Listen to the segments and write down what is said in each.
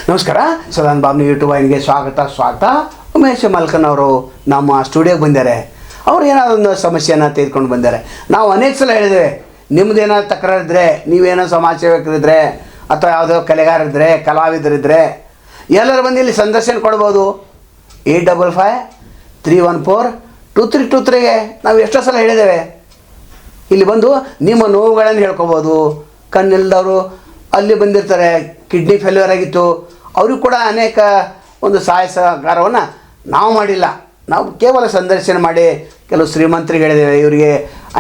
ನಮಸ್ಕಾರ, ಸದಾನ್ ಬಾಬ್ನಿ ಯೂಟ್ಯೂಬ್ ವಾಹಿನಿಗೆ ಸ್ವಾಗತ. ಉಮೇಶ್ ಮಲ್ಕನ್ ಅವರು ನಮ್ಮ ಸ್ಟುಡಿಯೋಗೆ ಬಂದ್ದಾರೆ. ಅವ್ರು ಏನಾದ್ರು ಒಂದು ಸಮಸ್ಯೆಯನ್ನು ತೆಗೆದುಕೊಂಡು ಬಂದ್ದಾರೆ. ನಾವು ಅನೇಕ ಸಲ ಹೇಳಿದ್ದೇವೆ, ನಿಮ್ಮದೇನಾದ್ರು ತಕರಾರಿದ್ರೆ, ನೀವೇನೋ ಸಮಾಜ ಸೇವಕರಿದ್ದರೆ ಅಥವಾ ಯಾವುದೋ ಕಲೆಗಾರಿದ್ರೆ, ಕಲಾವಿದರಿದ್ದರೆ ಎಲ್ಲರೂ ಬಂದು ಇಲ್ಲಿ ಸಂದರ್ಶನ ಕೊಡ್ಬೋದು. 855-314-2323ಗೆ ನಾವು ಎಷ್ಟೋ ಸಲ ಹೇಳಿದ್ದೇವೆ. ಇಲ್ಲಿ ಬಂದು ನಿಮ್ಮ ನೋವುಗಳನ್ನು ಹೇಳ್ಕೊಬೋದು. ಕಣ್ಣಿಲ್ದವರು ಅಲ್ಲಿ ಬಂದಿರ್ತಾರೆ, ಕಿಡ್ನಿ ಫೇಲ್ಯೂರ್ ಆಗಿತ್ತು, ಅವ್ರಿಗೂ ಕೂಡ ಅನೇಕ ಒಂದು ಸಹಾಯ ಸಹಕಾರವನ್ನು ನಾವು ಮಾಡಿಲ್ಲ. ನಾವು ಕೇವಲ ಸಂದರ್ಶನ ಮಾಡಿ ಕೆಲವು ಶ್ರೀಮಂತರಿಗೆ ಹೇಳಿದ್ದೇವೆ, ಇವರಿಗೆ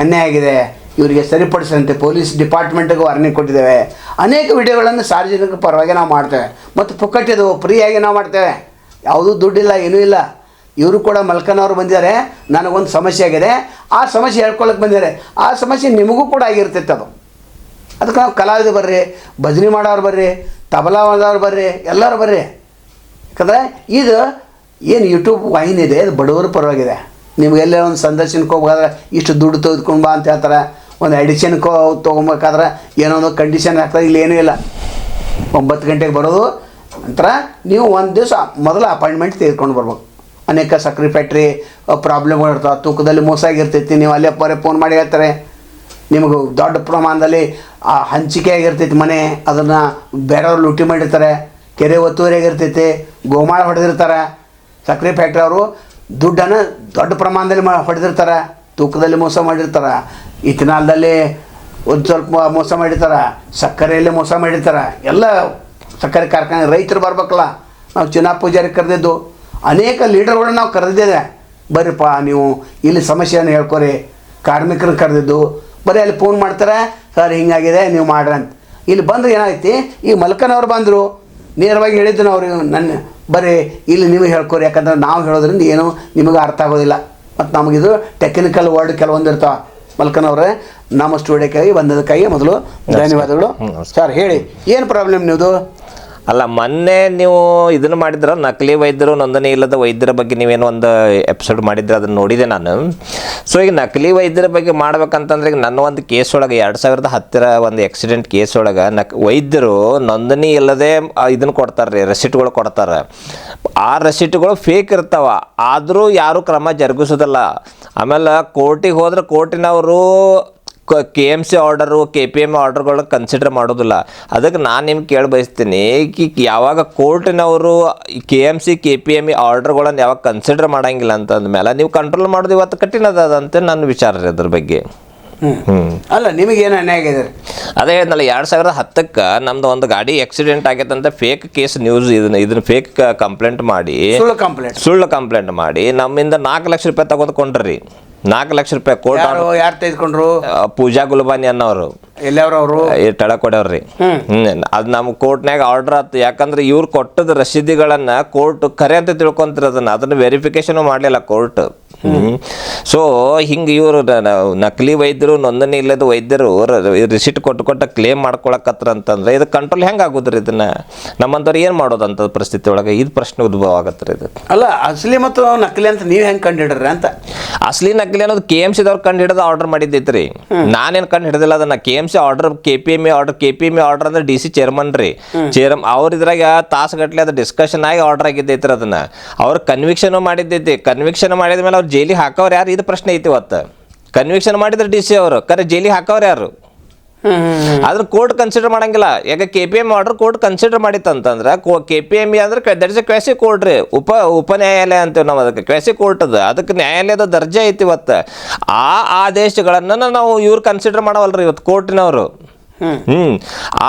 ಅನ್ಯಾಯ ಆಗಿದೆ, ಇವರಿಗೆ ಸರಿಪಡಿಸಂತೆ ಪೊಲೀಸ್ ಡಿಪಾರ್ಟ್ಮೆಂಟಿಗೂ ವಾರ್ನಿಂಗ್ ಕೊಟ್ಟಿದ್ದೇವೆ. ಅನೇಕ ವಿಡಿಯೋಗಳನ್ನು ಸಾರ್ವಜನಿಕ ಪರವಾಗಿ ನಾವು ಮಾಡ್ತೇವೆ ಮತ್ತು ಪುಕ್ಕಟ್ಟಿದ್ದು ಫ್ರೀಯಾಗಿ ನಾವು ಮಾಡ್ತೇವೆ. ಯಾವುದೂ ದುಡ್ಡಿಲ್ಲ, ಏನೂ ಇಲ್ಲ. ಇವರು ಕೂಡ ಮಲ್ಕನ್ ಅವರು ಬಂದಿದ್ದಾರೆ, ನನಗೊಂದು ಸಮಸ್ಯೆ ಆಗಿದೆ, ಆ ಸಮಸ್ಯೆ ಹೇಳ್ಕೊಳ್ಳೋಕೆ ಬಂದಿದ್ದಾರೆ. ಆ ಸಮಸ್ಯೆ ನಿಮಗೂ ಕೂಡ ಆಗಿರ್ತಿತ್ತು. ಅದಕ್ಕೆ ನಾವು ಕಲಾವಿದ ಬರ್ರಿ, ಭಜನೆ ಮಾಡೋರು ಬರ್ರಿ, ತಬಲಾ ಮಾಡೋರು ಬರ್ರಿ, ಎಲ್ಲರೂ ಬರ್ರಿ. ಯಾಕಂದರೆ ಇದು ಏನು ಯೂಟ್ಯೂಬ್ ವಾಹಿನಿ ಇದೆ, ಅದು ಬಡವರ ಪರವಾಗಿದೆ. ನಿಮಗೆಲ್ಲ ಒಂದು ಸಂದರ್ಶನಕ್ಕೆ ಹೋಗ್ಬೇಕಾದ್ರೆ ಇಷ್ಟು ದುಡ್ಡು ತೆಗೆದುಕೊಂಡು ಬಾ ಅಂತ ಹೇಳ್ತಾರೆ. ಒಂದು ಎಡಿಷನ್ಗೆ ತೊಗೊಬೇಕಾದ್ರೆ ಏನೋ ಒಂದು ಕಂಡೀಷನ್ ಆಗ್ತದೆ. ಇಲ್ಲಿ ಏನೂ ಇಲ್ಲ, 9 ಗಂಟೆಗೆ ಬರೋದು, ನಂತರ ನೀವು ಒಂದು ದಿವಸ ಮೊದಲು ಅಪಾಯಿಂಟ್ಮೆಂಟ್ ತೆಗೆದುಕೊಂಡು ಬರ್ಬೇಕು. ಅನೇಕ ಸಕ್ರೆ ಫ್ಯಾಕ್ಟ್ರಿ ಪ್ರಾಬ್ಲಮ್ಗಳು ಇರ್ತಾವೆ, ತೂಕದಲ್ಲಿ ಮೋಸ ಆಗಿರ್ತೈತಿ. ನೀವು ಅಲ್ಲೇ ಫೋನ್ ಮಾಡಿ ಹೇಳ್ತಾರೆ, ನಿಮಗೆ ದೊಡ್ಡ ಪ್ರಮಾಣದಲ್ಲಿ ಹಂಚಿಕೆ ಆಗಿರ್ತೈತಿ ಮನೆ, ಅದನ್ನು ಬೇರೆಯವ್ರು ಲೂಟಿ ಮಾಡಿರ್ತಾರೆ. ಕೆರೆ ಒತ್ತುವರಿ ಆಗಿರ್ತೈತಿ, ಗೋಮಾಳ ಹೊಡೆದಿರ್ತಾರೆ. ಸಕ್ರೆ ಫ್ಯಾಕ್ಟ್ರಿ ಅವರು ದುಡ್ಡನ್ನು ದೊಡ್ಡ ಪ್ರಮಾಣದಲ್ಲಿ ಹೊಡೆದಿರ್ತಾರೆ, ತೂಕದಲ್ಲಿ ಮೋಸ ಮಾಡಿರ್ತಾರೆ, ಇಥನಾಲ್ದಲ್ಲಿ ಒಂದು ಸ್ವಲ್ಪ ಮೋಸ ಮಾಡಿರ್ತಾರೆ, ಸಕ್ಕರೆಯಲ್ಲಿ ಮೋಸ ಮಾಡಿರ್ತಾರೆ. ಎಲ್ಲ ಸಕ್ಕರೆ ಕಾರ್ಖಾನೆ ರೈತರು ಬರ್ಬೇಕಲ್ಲ. ನಾವು ಚುನಾ ಪೂಜಾರಿ ಕರೆದಿದ್ದು, ಅನೇಕ ಲೀಡರ್ಗಳನ್ನ ನಾವು ಕರೆದಿದ್ದೇವೆ. ಬರ್ರಿಪ್ಪ ನೀವು ಇಲ್ಲಿ ಸಮಸ್ಯೆಯನ್ನು ಹೇಳ್ಕೊರಿ. ಕಾರ್ಮಿಕರನ್ನ ಕರೆದಿದ್ದು, ಬರೀ ಅಲ್ಲಿ ಫೋನ್ ಮಾಡ್ತಾರೆ, ಸರ್ ಹಿಂಗಾಗಿದೆ ನೀವು ಮಾಡ್ರಿ ಅಂತ. ಇಲ್ಲಿ ಬಂದರೆ ಏನಾಯ್ತು, ಈಗ ಮಲ್ಕನ್ ಅವ್ರು ಬಂದರು, ನೇರವಾಗಿ ಹೇಳಿದ್ದು ನಾವು ನನ್ನ ಬರೀ ಇಲ್ಲಿ ನಿಮಗೆ ಹೇಳ್ಕೊರಿ. ಯಾಕಂದ್ರೆ ನಾವು ಹೇಳೋದ್ರಿಂದ ಏನೂ ನಿಮಗೆ ಅರ್ಥ ಆಗೋದಿಲ್ಲ, ಮತ್ತು ನಮಗಿದು ಟೆಕ್ನಿಕಲ್ ವರ್ಡ್ ಕೆಲವೊಂದು ಇರ್ತಾವೆ. ಮಲ್ಕನ್ ಅವರೇ, ನಮ್ಮ ಸ್ಟುಡಿಯೋಕ್ಕಾಗಿ ಬಂದದಕ್ಕಾಗಿ ಮೊದಲು ಧನ್ಯವಾದಗಳು. ಸರ್ ಹೇಳಿ, ಏನು ಪ್ರಾಬ್ಲಮ್ ನಿಮ್ಮದು? ಅಲ್ಲ, ಮೊನ್ನೆ ನೀವು ಇದನ್ನು ಮಾಡಿದ್ರೆ ನಕಲಿ ವೈದ್ಯರು, ನೋಂದಣಿ ಇಲ್ಲದ ವೈದ್ಯರ ಬಗ್ಗೆ ನೀವೇನೋ ಒಂದು ಎಪಿಸೋಡ್ ಮಾಡಿದ್ರೆ ಅದನ್ನು ನೋಡಿದೆ ನಾನು. ಸೊ ಈಗ ನಕಲಿ ವೈದ್ಯರ ಬಗ್ಗೆ ಮಾಡ್ಬೇಕಂತಂದ್ರೆ, ಈಗ ನನ್ನ ಒಂದು ಕೇಸ್ ಒಳಗೆ 2010 ಒಂದು ಆಕ್ಸಿಡೆಂಟ್ ಕೇಸ್ ಒಳಗೆ ವೈದ್ಯರು ನೋಂದಣಿ ಇಲ್ಲದೆ ಇದನ್ನು ಕೊಡ್ತಾರೆ ರೀ, ರೆಸಿಟ್ಗಳು ಕೊಡ್ತಾರೆ. ಆ ರೆಸಿಟ್ಗಳು ಫೇಕ್ ಇರ್ತಾವ, ಆದರೂ ಯಾರೂ ಕ್ರಮ ಜರುಗಿಸೋದಿಲ್ಲ. ಆಮೇಲೆ ಕೋರ್ಟಿಗೆ ಹೋದ್ರೆ ಕೋರ್ಟಿನವರು KMC ಆರ್ಡರು, KPM ಆರ್ಡರ್ಗಳನ್ನ ಕನ್ಸಿಡರ್ ಮಾಡೋದಿಲ್ಲ. ಅದಕ್ಕೆ ನಾನು ನಿಮ್ಗೆ ಕೇಳಿ ಬಯಸ್ತೀನಿ, ಯಾವಾಗ ಕೋರ್ಟಿನವರು KMC KPM ಆರ್ಡರ್ಗಳನ್ನು ಯಾವಾಗ ಕನ್ಸಿಡರ್ ಮಾಡೋಂಗಿಲ್ಲ ಅಂತಂದ್ಮೇಲೆ ನೀವು ಕಂಟ್ರೋಲ್ ಮಾಡೋದು ಇವತ್ತು ಕಠಿಣ ಅದಂತ ನನ್ನ ವಿಚಾರ ರೀ ಅದ್ರ ಬಗ್ಗೆ. ಅಲ್ಲ, ನಿಮಗೇನು ಅನ್ಯಾಯ ಆಗಿದೆ? ಅದೇ ಹೇಳಿದ್ನಲ್ಲ, 2010 ನಮ್ದು ಒಂದು ಗಾಡಿ ಆಕ್ಸಿಡೆಂಟ್ ಆಗೈತೆ ಅಂತ ಫೇಕ್ ಕೇಸ್ ನ್ಯೂಸ್, ಇದನ್ನ ಫೇಕ್ ಕಂಪ್ಲೇಂಟ್ ಮಾಡಿ, ಸುಳ್ಳು ಕಂಪ್ಲೇಂಟ್ ಮಾಡಿ ನಮ್ಮಿಂದ 4 ಲಕ್ಷ ರೂಪಾಯಿ ತಗೊಂಡ್ಕೊಂಡ್ರಿ. 4 ಲಕ್ಷ ರೂಪಾಯಿ ಕೋರ್ಟ್. ಯಾರು ತೆಗೆದುಕೊಂಡ್ರು? ಪೂಜಾ ಗುಲ್ಬಾನಿ ಅನ್ನೋರು, ಎಲ್ಲವ್ರವರು ಟಳಕೊಡವ್ರಿ. ಅದು ನಮ್ಮ ಕೋರ್ಟ್ನಾಗ ಆರ್ಡರ್ ಆಯ್ತು. ಯಾಕಂದ್ರೆ ಇವ್ರು ಕೊಟ್ಟದ ರಸೀದಿಗಳನ್ನ ಕೋರ್ಟ್ ಖರೆ ಅಂತ ತಿಳ್ಕೊಂತಿರೋದನ್ನ, ಅದನ್ನ ವೆರಿಫಿಕೇಶನ್ ಮಾಡಲಿಲ್ಲ ಕೋರ್ಟ್. ಸೊ ಹಿಂಗೆ ಇವರು ನಕಲಿ ವೈದ್ಯರು, ನೋಂದಣಿ ಇಲ್ಲದ ವೈದ್ಯರು ರಿಸಿಟ್ ಕೊಟ್ಟು ಕ್ಲೇಮ್ ಮಾಡ್ಕೊಳಕತ್ರ ಅಂತಂದ್ರೆ ಇದು ಕಂಟ್ರೋಲ್ ಹೆಂಗೆ ಆಗೋದ್ರಿ? ಇದನ್ನ ನಮ್ಮಂಥವ್ರು ಏನು ಮಾಡೋದಂತ ಪರಿಸ್ಥಿತಿ ಒಳಗೆ ಇದು ಪ್ರಶ್ನೆ ಉದ್ಭವ ಆಗತ್ತೆ. ಇದು ಅಲ್ಲ, ಅಸಲಿ ಮತ್ತು ನಕಲಿ ಅಂತ ನೀವು ಹೆಂಗೆ ಕಂಡು ಹಿಡ್ರಿ ಅಂತ? ಅಸಲಿ ನಕಲಿ ಅನ್ನೋದು KMC ದವ್ರು ಕಂಡು ಹಿಡಿದು ಆರ್ಡರ್ ಮಾಡಿದ್ದೈತ್ರಿ, ನಾನೇನು ಕಂಡು ಹಿಡಿದಿಲ್ಲ ಅದನ್ನ. KMC ಆರ್ಡರ್, KPM ಆರ್ಡರ್ ಅಂದ್ರೆ DC ಚೇರ್ಮನ್ ರೀ, ಅವ್ರ ಇದ್ರಾಗ ತಾಸುಗಟ್ಲೆ ಅದು ಡಿಸ್ಕಷನ್ ಆಗಿ ಆರ್ಡರ್ ಆಗಿದ್ದೈತ್ರಿ. ಅದನ್ನ ಅವ್ರು ಕನ್ವಿಕ್ಷನ್ ಮಾಡಿದ್ದೈತಿ. ಕನ್ವಿಕ್ಷನ್ ಮಾಡಿದ ಮೇಲೆ ಅವ್ರು ಜೈಲಿಗೆ ಹಾಕೋರು ಯಾರು? ಇದು ಪ್ರಶ್ನೆ ಐತಿ. ಇವತ್ತು ಕನ್ವಿಕ್ಷನ್ ಮಾಡಿದ್ರೆ DC ಅವರು, ಕರೆ ಜೈಲಿಗೆ ಹಾಕೋರು ಯಾರು? ಅದ್ರ ಕೋರ್ಟ್ ಕನ್ಸಿಡರ್ ಮಾಡಂಗಿಲ್ಲ. ಯಾಕೆ KPM ಆರ್ಡರ್ ಕೋರ್ಟ್ ಕನ್ಸಿಡರ್ ಮಾಡಿತ್ತಂತಂದ್ರೆ, KPM ಅಂದ್ರೆ that is a quasi court ರೀ, ಉಪ ನ್ಯಾಯಾಲಯ ಅಂತೀವಿ ನಾವು ಅದಕ್ಕೆ. ಕ್ವಾಸಿ ಕೋರ್ಟ್ ಅದು, ಅದಕ್ಕೆ ನ್ಯಾಯಾಲಯದ ದರ್ಜೆ ಐತಿ. ಇವತ್ತು ಆ ಆದೇಶಗಳನ್ನು ನಾವು ಇವ್ರು ಕನ್ಸಿಡರ್ ಮಾಡವಲ್ರಿ ಇವತ್ತು ಕೋರ್ಟಿನವರು.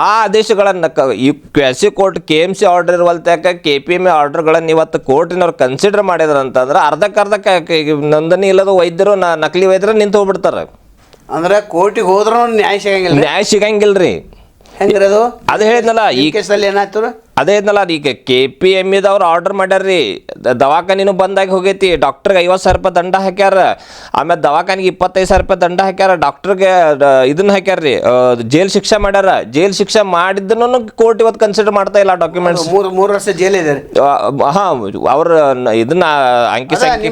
ಆ ಆದೇಶಗಳನ್ನು ಈ ಕ್ವಾಸಿ ಕೋರ್ಟ್ KMC ಆರ್ಡರ್ ಇರುವಲ್ತಾಕ KPM ಆರ್ಡರ್ಗಳನ್ನು ಇವತ್ತು ಕೋರ್ಟಿನವ್ರು ಕನ್ಸಿಡರ್ ಮಾಡಿದ್ರಂತಂದ್ರೆ ಅರ್ಧಕ್ಕೆ ನೋಂದಣಿ ಇಲ್ಲದ ವೈದ್ಯರು, ನಕಲಿ ವೈದ್ಯರು ನಿಂತು ಹೋಗ್ಬಿಡ್ತಾರೆ. ಅಂದ್ರೆ ಕೋರ್ಟಿಗೆ ಹೋದ್ರೂ ನ್ಯಾಯ ಸಿಗಂಗಿಲ್ರಿ. ಹೆಂಗಿರೋದು? ಅದು ಹೇಳಿದ್ನಲ್ಲ, ಈ ಕೇಸಲ್ಲಿ ಏನಾಯ್ತು? ಅದೇ ಇದ್ನಲ್ಲ, ಈಗ KPM ಅವ್ರು ಆರ್ಡರ್ ಮಾಡ್ಯಾರ್ರಿ, ದವಾಖಾನಿನೂ ಬಂದಾಗಿ ಹೋಗೈತಿ, ಡಾಕ್ಟರ್ಗೆ 50,000 ರೂಪಾಯಿ ದಂಡ ಹಾಕ್ಯಾರ, ಆಮೇಲೆ ದವಾಖಾನಿಗೆ 25,000 ರೂಪಾಯಿ ದಂಡ ಹಾಕ್ಯಾರ, ಡಾಕ್ಟರ್ಗೆ ಇದನ್ನ ಹಾಕ್ಯಾರ್ರಿ, ಜೈಲ್ ಶಿಕ್ಷೆ ಮಾಡ್ಯಾರ. ಜೈಲ್ ಶಿಕ್ಷೆ ಮಾಡಿದ್ದನ್ನು ಕೋರ್ಟ್ ಇವತ್ತು ಕನ್ಸಿಡರ್ ಮಾಡ್ತಾ ಇಲ್ಲ ಡಾಕ್ಯುಮೆಂಟ್ಸ್. 3 ವರ್ಷ ಜೈಲ್ ಇದೆ. ಅವ್ರ ಇದನ್ನ ಅಂಕಿ ಸಂಖ್ಯೆ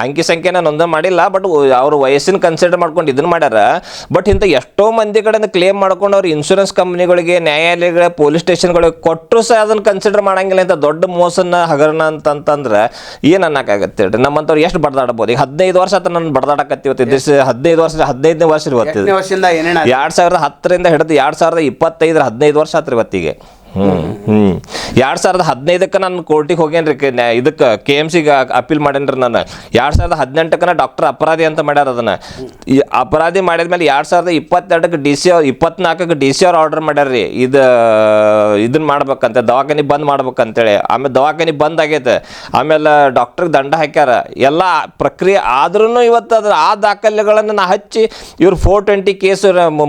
ಅಂಕಿ ಸಂಖ್ಯೆನ ನೋಂದಣಿ ಮಾಡಿಲ್ಲ, ಬಟ್ ಅವ್ರ ವಯಸ್ಸಿನ ಕನ್ಸಿಡರ್ ಮಾಡ್ಕೊಂಡು ಇದನ್ನ ಮಾಡ್ಯಾರ. ಬಟ್ ಇಂಥ ಎಷ್ಟೋ ಮಂದಿ ಕಡೆಯಿಂದ ಕ್ಲೇಮ್ ಮಾಡ್ಕೊಂಡು ಅವ್ರು ಇನ್ಶೂರೆನ್ಸ್ ಕಂಪ್ನಿಗಳಿಗೆ, ನ್ಯಾಯಾಲಯಗಳ, ಪೊಲೀಸ್ ಸ್ಟೇಷನ್ ಡಿಸಿಷನ್ಗಳಿಗೆ ಕೊಟ್ಟರು ಸಹ ಅದನ್ನ ಕನ್ಸಿಡರ್ ಮಾಡಂಗಿಲ್ಲ ಅಂತ ದೊಡ್ಡ ಮೋಸನ ಹಗರಣ ಅಂತಂತಂದ್ರೆ ಏನು ಅನ್ನಕ್ಕಾಗತ್ತೆ ಹೇಳ್ರಿ. ನಮ್ಮಂತವ್ರು ಎಷ್ಟು ಬಡ್ದಾಡಬಹುದು. ಈಗ 15 ವರ್ಷ ಆತ ನಾನು ಬಡ್ದಾಡಕತ್ತೀವತ್ತು. 15ನೇ ವರ್ಷ ಇವತ್ತು. 2010ರಿಂದ ಹಿಡಿದು 2025 15 ವರ್ಷ ಆತ್ರಿ ಇವತ್ತಿಗೆ. 2015ಕ್ಕೆ ನಾನು ಕೋರ್ಟಿಗೆ ಹೋಗೇನ್ರಿ. ಇದಕ್ಕೆ KMC ಅಪೀಲ್ ಮಾಡೇನ್ರಿ ನಾನು. 2018ಕ್ಕೆ ಡಾಕ್ಟರ್ ಅಪರಾಧಿ ಅಂತ ಮಾಡ್ಯಾರ. ಅದನ್ನ ಈ ಅಪರಾಧಿ ಮಾಡಿದ್ಮೇಲೆ 2022ಕ್ಕೆ DC 24ಕ್ಕೆ DC ಅವ್ರು ಆರ್ಡರ್ ಮಾಡ್ಯಾರ್ರಿ ಇದನ್ನ ಮಾಡ್ಬೇಕಂತ, ದವಾಖಾನಿ ಬಂದ್ ಮಾಡ್ಬೇಕಂತೇಳಿ. ಆಮೇಲೆ ದವಾಖಾನಿ ಬಂದ್ ಆಗೈತೆ. ಆಮೇಲೆ ಡಾಕ್ಟರ್ಗೆ ದಂಡ ಹಾಕ್ಯಾರ. ಎಲ್ಲ ಪ್ರಕ್ರಿಯೆ ಆದ್ರೂ ಇವತ್ತು ಅದ್ರ ಆ ದಾಖಲೆಗಳನ್ನು ನಾ ಹಚ್ಚಿ ಇವ್ರು 420 ಕೇಸ್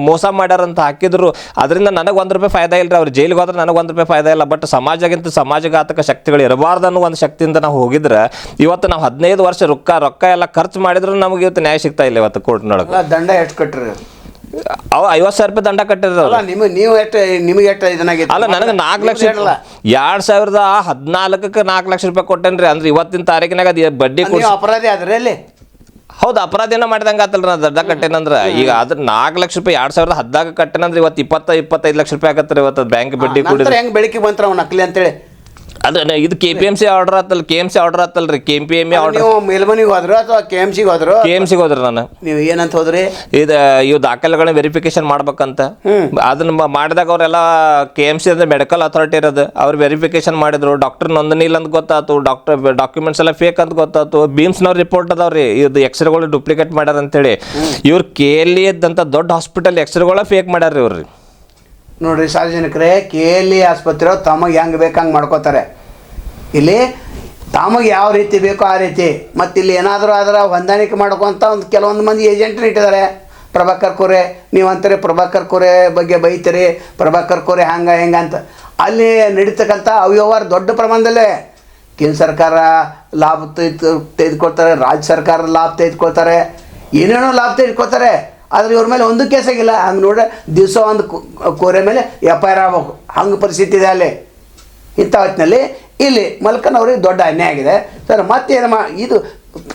ಮೋಸ ಮಾಡ್ಯಾರಂತ ಹಾಕಿದ್ರು. ಅದರಿಂದ ನನಗೆ ₹1 ಫಾಯ್ದಾ ಇಲ್ರಿ. ಅವ್ರು ಜೈಲಿಗೆ ಹೋದ್ರೆ ನನಗೆ ₹1 ಫಾಯ್ದಾ ಇಲ್ಲ. ಬಟ್ ಸಮಾಜಘಾತಕ ಶಕ್ತಿಗಳು ಇರಬಾರ್ದು ಅನ್ನೋ ಒಂದು ಶಕ್ತಿಯಿಂದ ನಾವು ಹೋಗಿದ್ರೆ ಇವತ್ತು ನಾವು 15 ವರ್ಷ ರೊಕ್ಕ ಎಲ್ಲ ಖರ್ಚು ಮಾಡಿದ್ರು ನಮಗೆ ಇವತ್ತು ನ್ಯಾಯ ಸಿಗ್ತಾ ಇಲ್ಲ. ಇವತ್ತು ಕೋರ್ಟ್ನೊಳಗೆ ದಂಡ ಎಷ್ಟು ಕಟ್ಟ್ರಿ? ಅವ ₹50,000 ದಂಡ ಕಟ್ಟಿದ್ರು. ನಿಮಗೆ ಎಷ್ಟು ಇದನ್ನಾಗಿತ್ತು? ಅಲ್ಲ, ನನಗೆ 4 ಲಕ್ಷ 2014ಕ್ಕೆ ₹4 ಲಕ್ಷ ಕೊಟ್ಟೇನ್ರಿ. ಅಂದ್ರೆ ಇವತ್ತಿನ ತಾರೀಕಿನಾಗ ಅದು ಬಡ್ಡಿ ಅಪರಾಧಿ ಆದ್ರೆ ಅಲ್ಲಿ ಹೌದು ಅಪರಾಧಿನ ಮಾಡಿದಂಗೆ ಆತಲ್ರಿ. ನಾ ದಂಡ ಕಟ್ಟೇನಂದ್ರೆ ಈಗ ಅದ್ರ ₹4 ಲಕ್ಷ 2010 ಕಟ್ಟೇನಂದ್ರೆ ಇವತ್ತು 20-25 ಲಕ್ಷ ರೂಪಾಯಿ ಆಗತ್ತೆ. ಇವತ್ತು ಬ್ಯಾಂಕ್ ಬಡ್ಡಿ ಕೂಡ ಹೆಂಗ್ ಬೆಳಕಿಗೆ ಬಂತ್ರ ಅವ್ನು ನಕಲಿ ಅಂತೇಳಿ ಅದು ಇದು KPMC ಆರ್ಡರ್ ಆತಲ್ಲ. KMC ಆರ್ಡರ್ ಆತಲ್ರಿ. KPMC order. ನೀವು ಮೇಲ್ಮನಿಗೆ ಹೋದ್ರು ಅಥವಾ KMCಗೆ ಹೋದ್ರು? KMCಗೆ ಹೋದ್ರಿ ನಾನು. ನೀವು ಏನಂತ ಹೋದ್ರಿ? ಇವು ದಾಖಲೆಗಳನ್ನ ವೆರಿಫಿಕೇಶನ್ ಮಾಡ್ಬೇಕಂತ. ಅದನ್ನ ಮಾಡಿದಾಗ ಅವರೆಲ್ಲ KMC ಅಂದ್ರೆ ಮೆಡಿಕಲ್ ಅಥಾರಿಟಿ ಇರೋದು. ಅವ್ರು ವೆರಿಫಿಕೇಶನ್ ಮಾಡಿದ್ರು. ಡಾಕ್ಟರ್ ನೋಂದಣಿ ಇಲ್ಲ ಅಂತ ಗೊತ್ತಾಯ್ತು. ಡಾಕ್ಯುಮೆಂಟ್ಸ್ ಎಲ್ಲ ಫೇಕ್ ಅಂತ ಗೊತ್ತಾಯ್ತು. BIMSನವ್ರ ರಿಪೋರ್ಟ್ ಅದಾವ್ರಿ ಇದು ಎಕ್ಸ್ರೇಗಳು ಡೂಪ್ಲಿಕೇಟ್ ಮಾಡ್ಯಾರ ಅಂತೇಳಿ. ಇವ್ರು KLE ಇದ್ದಂಥ ದೊಡ್ಡ ಹಾಸ್ಪಿಟಲ್ ಎಕ್ಸ್ರೇಗಳ ಫೇಕ್ ಮಾಡ್ಯಾರ್ರಿ ಇವ್ರಿ. ನೋಡ್ರಿ ಸಾರ್ವಜನಿಕರೇ, KLE ಆಸ್ಪತ್ರೆ ತಮಗೆ ಹೆಂಗೆ ಬೇಕು ಹಂಗೆ ಮಾಡ್ಕೋತಾರೆ. ಇಲ್ಲಿ ತಮಗೆ ಯಾವ ರೀತಿ ಬೇಕೋ ಆ ರೀತಿ. ಮತ್ತು ಇಲ್ಲಿ ಏನಾದರೂ ಆದ್ರೆ ಹೊಂದಾಣಿಕೆ ಮಾಡ್ಕೊಂತ ಒಂದು ಕೆಲವೊಂದು ಮಂದಿ ಏಜೆಂಟ್ನ ಇಟ್ಟಿದ್ದಾರೆ. ಪ್ರಭಾಕರ್ ಕೋರೆ ನೀವು ಅಂತೀರಿ, ಪ್ರಭಾಕರ್ ಕೋರೆ ಬಗ್ಗೆ ಬೈತೀರಿ, ಪ್ರಭಾಕರ್ ಕೋರೆ ಹಂಗೆ ಹೆಂಗೆ ಅಂತ. ಅಲ್ಲಿ ನಡೀತಕ್ಕಂಥ ಅವ್ಯವಹಾರ ದೊಡ್ಡ ಪ್ರಮಾಣದಲ್ಲೇ ಕೇಂದ್ರ ಸರ್ಕಾರ ಲಾಭ ತೆಗೆದುಕೊಳ್ತಾರೆ, ರಾಜ್ಯ ಸರ್ಕಾರ ಲಾಭ ತೆಗೆದುಕೊಳ್ತಾರೆ, ಏನೇನೋ ಲಾಭ ತೆಗೆದುಕೊಳ್ತಾರೆ. ಆದರೆ ಇವ್ರ ಮೇಲೆ ಒಂದು ಕೇಸ್ ಆಗಿಲ್ಲ. ಹಂಗೆ ನೋಡ್ರೆ ದಿವಸ ಒಂದು ಕೋರೆ ಮೇಲೆ FIR ಆಗ್ಬೇಕು. ಹಂಗೆ ಪರಿಸ್ಥಿತಿ ಇದೆ ಅಲ್ಲಿ. ಇಂಥ ಹೊತ್ತಿನಲ್ಲಿ ಇಲ್ಲಿ ಮಲ್ಕನವ್ರಿಗೆ ದೊಡ್ಡ ಅನ್ಯಾಯ ಆಗಿದೆ ಸರ್. ಮತ್ತೇನು ಇದು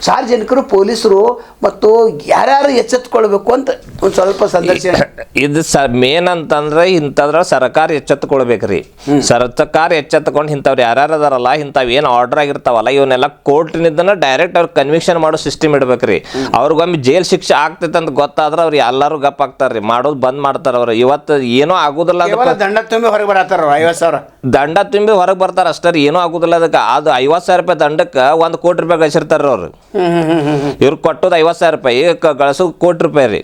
ಸಾರ್ವಜನಿಕರು, ಪೊಲೀಸರು ಮತ್ತು ಯಾರ್ಯಾರು ಎಚ್ಚೆತ್ತುಕೊಳ್ಬೇಕು ಅಂತ ಒಂದು ಸ್ವಲ್ಪ ಸಂದರ್ಶನ. ಇದು ಮೇನ್ ಅಂತಂದ್ರೆ ಇಂಥದ್ರ ಸರ್ಕಾರ ಎಚ್ಚೆತ್ತುಕೊಳ್ಬೇಕ್ರಿ. ಸರ್ಕಾರ ಎಚ್ಚೆತ್ತುಕೊಂಡು ಇಂಥವ್ರು ಯಾರ್ಯಾರು ಅದಾರಲ್ಲ, ಇಂಥವು ಏನು ಆರ್ಡರ್ ಆಗಿರ್ತಾವಲ್ಲ ಇವನ್ನೆಲ್ಲ ಕೋರ್ಟ್ನಿಂದನ ಡೈರೆಕ್ಟ್ ಅವ್ರು ಕನ್ವಿಕ್ಷನ್ ಮಾಡೋ ಸಿಸ್ಟಮ್ ಇಡ್ಬೇಕ್ರಿ. ಅವ್ರಿಗೊಮ್ಮೆ ಜೈಲ್ ಶಿಕ್ಷೆ ಆಗ್ತೈತೆ ಅಂತ ಗೊತ್ತಾದ್ರೆ ಅವ್ರು ಎಲ್ಲರೂ ಗಪ್ ಆಗ್ತಾರ್ರಿ. ಮಾಡೋದು ಬಂದ್ ಮಾಡ್ತಾರ ಅವ್ರು. ಇವತ್ತು ಏನೂ ಆಗುದಿಲ್ಲ. ದಂಡ ತುಂಬಿ ಹೊರಗೆ ಬರತ್ತಾರ. 50,000 ದಂಡ ತುಂಬಿ ಹೊರಗೆ ಬರ್ತಾರ ಅಷ್ಟೇ. ಏನೂ ಆಗುದಿಲ್ಲ ಅದಕ್ಕೆ. ಅದು 50,000 ರೂಪಾಯಿ ದಂಡಕ್ಕೆ ₹1 ಕೋಟಿ ಗಳಿಸಿರ್ತಾರ ಅವ್ರು. ಇವ್ರು ಕೊಟ್ಟೋದು 50,000 ರೂಪಾಯಿ, ಗಳಿಸೋದು ₹1 ಕೋಟಿ ರೀ.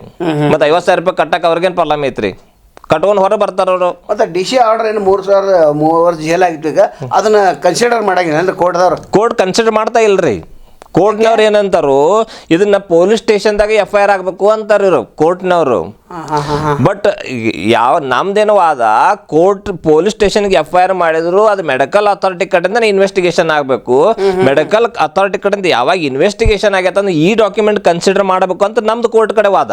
ಮತ್ತೆ 50,000 ರೂಪಾಯಿ ಕಟ್ಟಕ್ಕೆ ಅವ್ರಿಗೇನು ಪ್ರಾಬ್ಲಮ್ ಐತ್ರಿ? ಕಟ್ಕೊಂಡು ಹೊರ ಬರ್ತಾರ ಅವರು. ಮತ್ತೆ DC ಆರ್ಡರ್ ಏನು 3 ವರ್ಷ ಜೈಲ್ ಆಗಿತ್ತು. ಈಗ ಅದನ್ನ ಕನ್ಸಿಡರ್ ಮಾಡಂಗಿಲ್ಲ ಅಂದ್ರೆ ಕೋರ್ಟ್ ಕನ್ಸಿಡರ್ ಮಾಡ್ತಾ ಇಲ್ರಿ. ಕೋರ್ಟ್ನವ್ರು ಏನಂತಾರು, ಇದನ್ನ ಪೊಲೀಸ್ ಸ್ಟೇಷನ್ದಾಗ FIR ಆಗ್ಬೇಕು ಅಂತಾರ ಇವರು ಕೋರ್ಟ್ನವರು. ಬಟ್ ನಮ್ದೇನೋ ವಾದ, ಪೊಲೀಸ್ ಸ್ಟೇಷನ್ಗೆ FIR ಮಾಡಿದ್ರು ಅದು ಮೆಡಿಕಲ್ ಅಥಾರಿಟಿ ಕಡೆಯಿಂದ ಇನ್ವೆಸ್ಟಿಗೇಷನ್ ಆಗಬೇಕು. ಮೆಡಿಕಲ್ ಅಥಾರಿಟಿ ಕಡೆಯಿಂದ ಯಾವಾಗ ಇನ್ವೆಸ್ಟಿಗೇಷನ್ ಆಗೈತೆ ಅಂದ್ರೆ ಈ ಡಾಕ್ಯುಮೆಂಟ್ ಕನ್ಸಿಡರ್ ಮಾಡಬೇಕು ಅಂತ ನಮ್ದು ಕೋರ್ಟ್ ಕಡೆ ವಾದ.